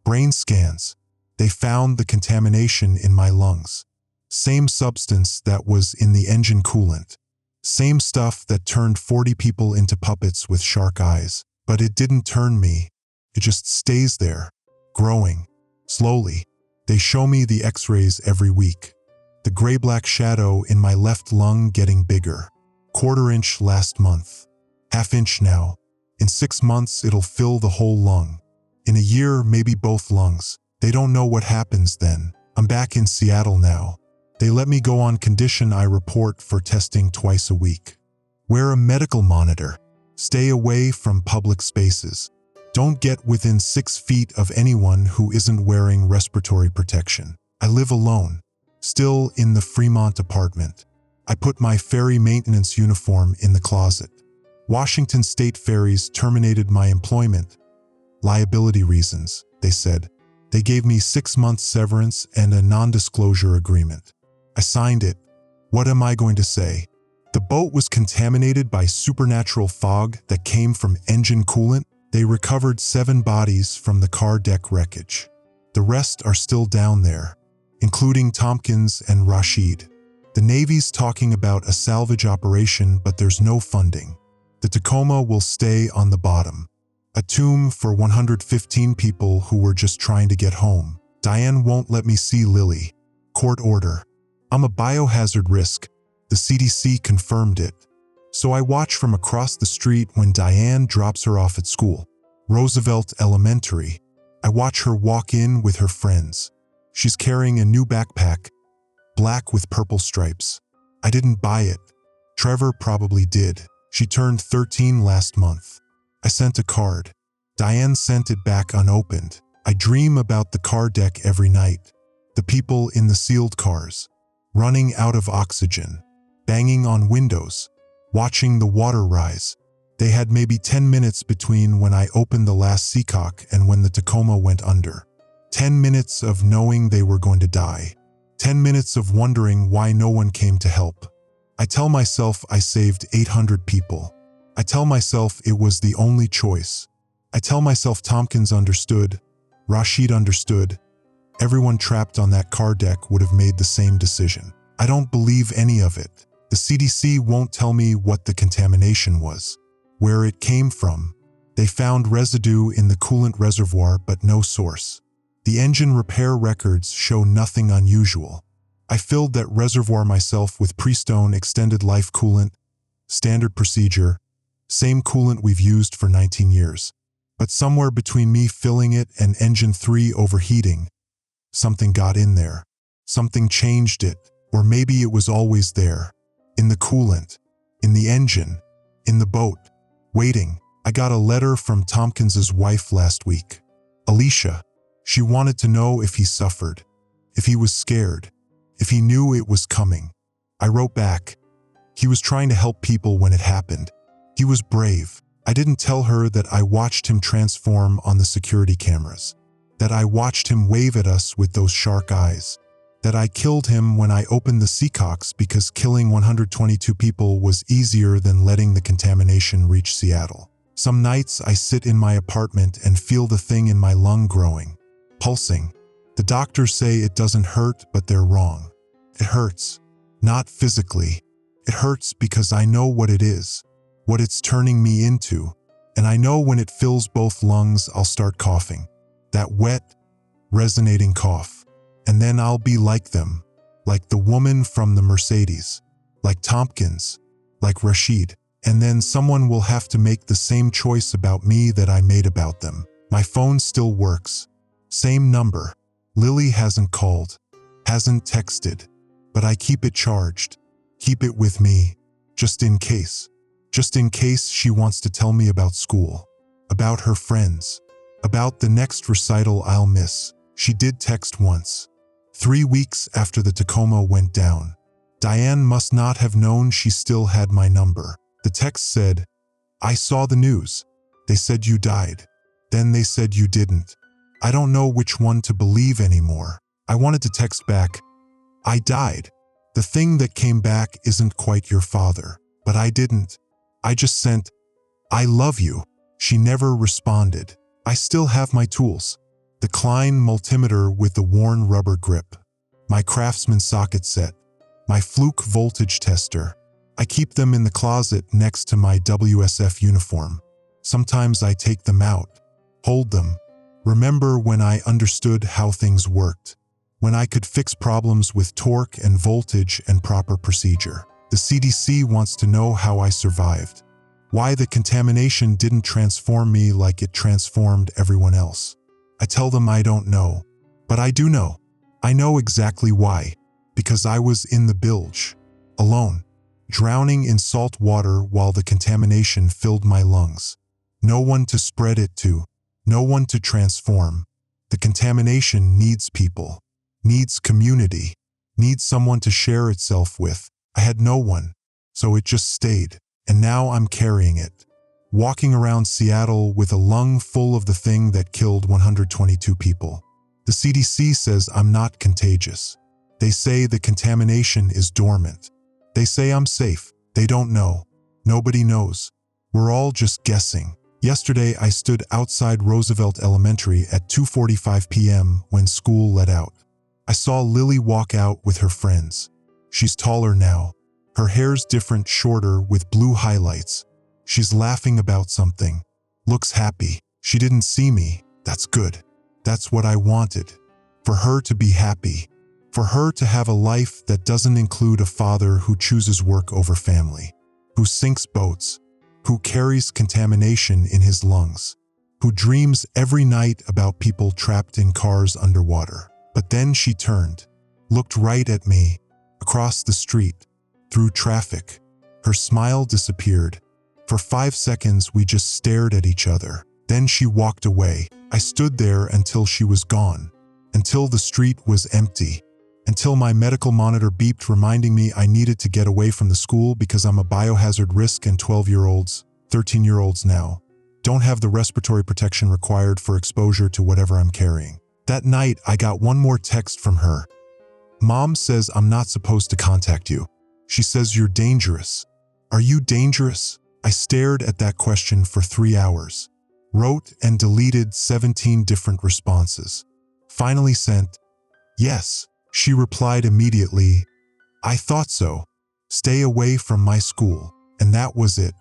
brain scans. They found the contamination in my lungs. Same substance that was in the engine coolant. Same stuff that turned 40 people into puppets with shark eyes. But it didn't turn me. It just stays there, growing, slowly. They show me the x-rays every week. The gray-black shadow in my left lung getting bigger. 1/4 inch last month. 1/2 inch now. In 6 months, it'll fill the whole lung. In a year, maybe both lungs. They don't know what happens then. I'm back in Seattle now. They let me go on condition I report for testing twice a week. Wear a medical monitor. Stay away from public spaces. Don't get within 6 feet of anyone who isn't wearing respiratory protection. I live alone, still in the Fremont apartment. I put my ferry maintenance uniform in the closet. Washington State Ferries terminated my employment. Liability reasons, they said. They gave me 6 months severance and a non-disclosure agreement. I signed it. What am I going to say? The boat was contaminated by supernatural fog that came from engine coolant. They recovered 7 bodies from the car deck wreckage. The rest are still down there, including Tompkins and Rashid. The Navy's talking about a salvage operation, but there's no funding. The Tacoma will stay on the bottom. A tomb for 115 people who were just trying to get home. Diane won't let me see Lily. Court order. I'm a biohazard risk. The CDC confirmed it. So I watch from across the street when Diane drops her off at school. Roosevelt Elementary. I watch her walk in with her friends. She's carrying a new backpack, black with purple stripes. I didn't buy it. Trevor probably did. She turned 13 last month. I sent a card. Diane sent it back unopened. I dream about the car deck every night. The people in the sealed cars, running out of oxygen, banging on windows, watching the water rise. They had maybe 10 minutes between when I opened the last seacock and when the Tacoma went under. 10 minutes of knowing they were going to die. 10 minutes of wondering why no one came to help. I tell myself I saved 800 people. I tell myself it was the only choice. I tell myself Tompkins understood, Rashid understood. Everyone trapped on that car deck would have made the same decision. I don't believe any of it. The CDC won't tell me what the contamination was, where it came from. They found residue in the coolant reservoir but no source. The engine repair records show nothing unusual. I filled that reservoir myself with Prestone extended life coolant, standard procedure, same coolant we've used for 19 years. But somewhere between me filling it and engine 3 overheating, something got in there. Something changed it, or maybe it was always there. In the coolant, in the engine, in the boat, waiting. I got a letter from Tompkins's wife last week. Alicia. She wanted to know if he suffered, if he was scared, if he knew it was coming. I wrote back. He was trying to help people when it happened. He was brave. I didn't tell her that I watched him transform on the security cameras, that I watched him wave at us with those shark eyes, that I killed him when I opened the seacocks because killing 122 people was easier than letting the contamination reach Seattle. Some nights I sit in my apartment and feel the thing in my lung growing, pulsing. The doctors say it doesn't hurt, but they're wrong. It hurts. Not physically. It hurts because I know what it is, what it's turning me into, and I know when it fills both lungs I'll start coughing. That wet, resonating cough. And then I'll be like them, like the woman from the Mercedes, like Tompkins, like Rashid. And then someone will have to make the same choice about me that I made about them. My phone still works. Same number. Lily hasn't called, hasn't texted, but I keep it charged. Keep it with me, just in case. Just in case she wants to tell me about school, about her friends, about the next recital I'll miss. She did text once. 3 weeks after the Tacoma went down. Diane must not have known she still had my number. The text said, "I saw the news. They said you died. Then they said you didn't. I don't know which one to believe anymore." I wanted to text back, "I died. The thing that came back isn't quite your father." But I didn't. I just sent, "I love you." She never responded. I still have my tools. The Klein multimeter with the worn rubber grip. My Craftsman socket set. My Fluke voltage tester. I keep them in the closet next to my WSF uniform. Sometimes I take them out, hold them. Remember when I understood how things worked. When I could fix problems with torque and voltage and proper procedure. The CDC wants to know how I survived. Why the contamination didn't transform me like it transformed everyone else. I tell them I don't know. But I do know. I know exactly why. Because I was in the bilge. Alone. Drowning in salt water while the contamination filled my lungs. No one to spread it to. No one to transform. The contamination needs people. Needs community. Needs someone to share itself with. I had no one. So it just stayed. And now I'm carrying it. Walking around Seattle with a lung full of the thing that killed 122 people. The CDC says I'm not contagious. They say the contamination is dormant. They say I'm safe. They don't know. Nobody knows. We're all just guessing. Yesterday I stood outside Roosevelt Elementary at 2:45 p.m. when school let out. I saw Lily walk out with her friends. She's taller now. Her hair's different, shorter, with blue highlights. She's laughing about something. Looks happy. She didn't see me. That's good. That's what I wanted. For her to be happy. For her to have a life that doesn't include a father who chooses work over family. Who sinks boats. Who carries contamination in his lungs. Who dreams every night about people trapped in cars underwater. But then she turned. Looked right at me. Across the street. Through traffic. Her smile disappeared. For 5 seconds we just stared at each other. Then she walked away. I stood there until she was gone. Until the street was empty. Until my medical monitor beeped reminding me I needed to get away from the school because I'm a biohazard risk and 12-year-olds, 13-year-olds now, don't have the respiratory protection required for exposure to whatever I'm carrying. That night I got one more text from her. "Mom says I'm not supposed to contact you. She says you're dangerous. Are you dangerous?" I stared at that question for 3 hours. Wrote and deleted 17 different responses. Finally sent, "Yes." She replied immediately, "I thought so. Stay away from my school." And that was it.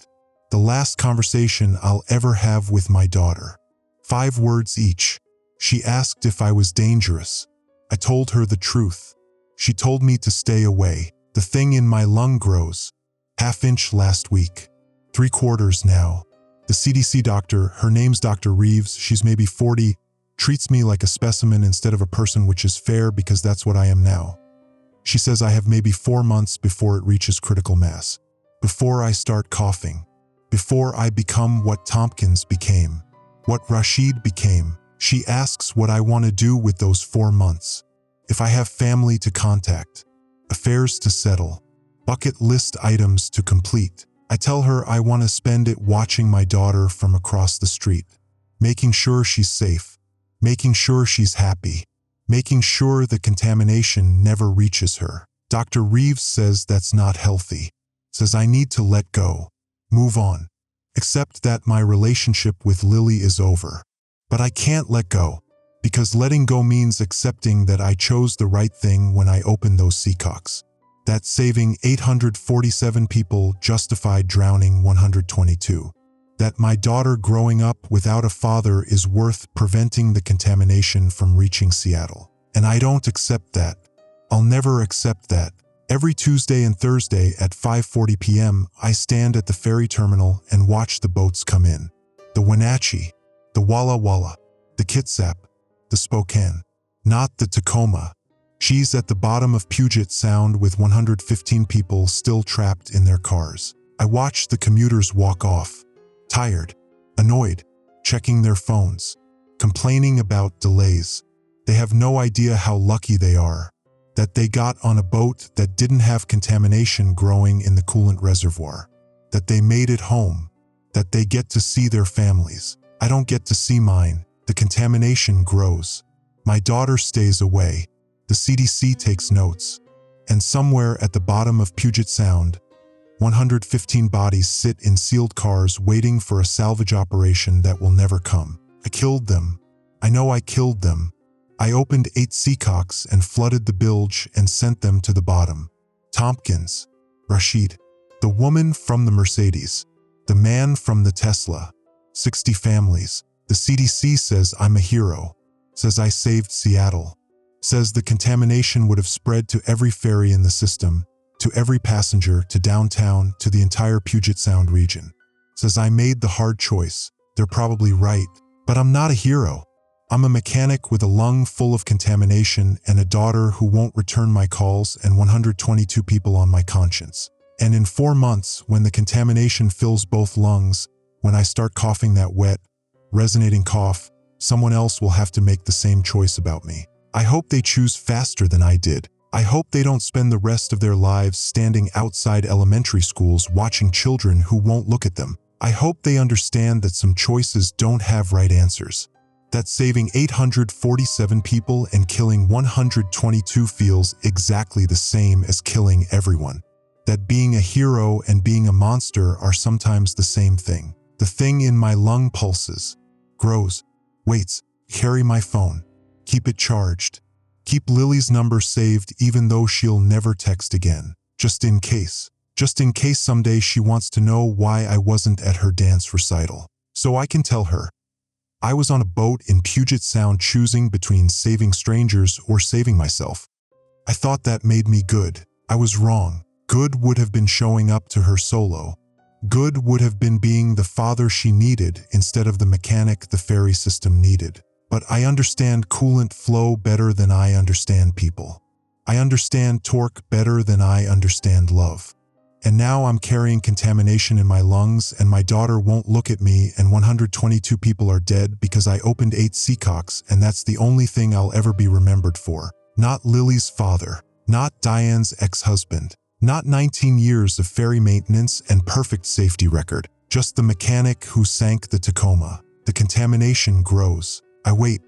The last conversation I'll ever have with my daughter. 5 words each. She asked if I was dangerous. I told her the truth. She told me to stay away. The thing in my lung grows. 1/2 inch last week. 3/4 now. The CDC doctor, her name's Dr. Reeves, she's maybe 40, treats me like a specimen instead of a person, which is fair because that's what I am now. She says I have maybe 4 months before it reaches critical mass. Before I start coughing. Before I become what Tompkins became. What Rashid became. She asks what I want to do with those 4 months. If I have family to contact. Affairs to settle. Bucket list items to complete. I tell her I want to spend it watching my daughter from across the street. Making sure she's safe. Making sure she's happy. Making sure the contamination never reaches her. Dr. Reeves says that's not healthy. Says I need to let go. Move on. Accept that my relationship with Lily is over. But I can't let go. Because letting go means accepting that I chose the right thing when I opened those seacocks. That saving 847 people justified drowning 122. That my daughter growing up without a father is worth preventing the contamination from reaching Seattle. And I don't accept that. I'll never accept that. Every Tuesday and Thursday at 5:40 p.m. I stand at the ferry terminal and watch the boats come in. The Wenatchee, the Walla Walla, the Kitsap, the Spokane. Not the Tacoma. She's at the bottom of Puget Sound with 115 people still trapped in their cars. I watch the commuters walk off, tired, annoyed, checking their phones, complaining about delays. They have no idea how lucky they are, that they got on a boat that didn't have contamination growing in the coolant reservoir, that they made it home, that they get to see their families. I don't get to see mine. The contamination grows. My daughter stays away. The CDC takes notes. And somewhere at the bottom of Puget Sound, 115 bodies sit in sealed cars waiting for a salvage operation that will never come. I killed them. I know I killed them. I opened 8 seacocks and flooded the bilge and sent them to the bottom. Tompkins, Rashid, the woman from the Mercedes, the man from the Tesla, 60 families. The CDC says I'm a hero, says I saved Seattle, says the contamination would have spread to every ferry in the system, to every passenger, to downtown, to the entire Puget Sound region. Says I made the hard choice. They're probably right, but I'm not a hero. I'm a mechanic with a lung full of contamination and a daughter who won't return my calls and 122 people on my conscience. And in 4 months, when the contamination fills both lungs, when I start coughing that wet, resonating cough, someone else will have to make the same choice about me. I hope they choose faster than I did. I hope they don't spend the rest of their lives standing outside elementary schools watching children who won't look at them. I hope they understand that some choices don't have right answers. That saving 847 people and killing 122 feels exactly the same as killing everyone. That being a hero and being a monster are sometimes the same thing. The thing in my lung pulses, grows, waits, carry my phone, keep it charged, keep Lily's number saved even though she'll never text again, just in case someday she wants to know why I wasn't at her dance recital. So I can tell her, I was on a boat in Puget Sound choosing between saving strangers or saving myself. I thought that made me good. I was wrong. Good would have been showing up to her solo. Good would have been being the father she needed instead of the mechanic the ferry system needed. But I understand coolant flow better than I understand people. I understand torque better than I understand love. And now I'm carrying contamination in my lungs and my daughter won't look at me and 122 people are dead because I opened 8 seacocks and that's the only thing I'll ever be remembered for. Not Lily's father, not Diane's ex-husband, not 19 years of ferry maintenance and perfect safety record, just the mechanic who sank the Tacoma. The contamination grows. I wait,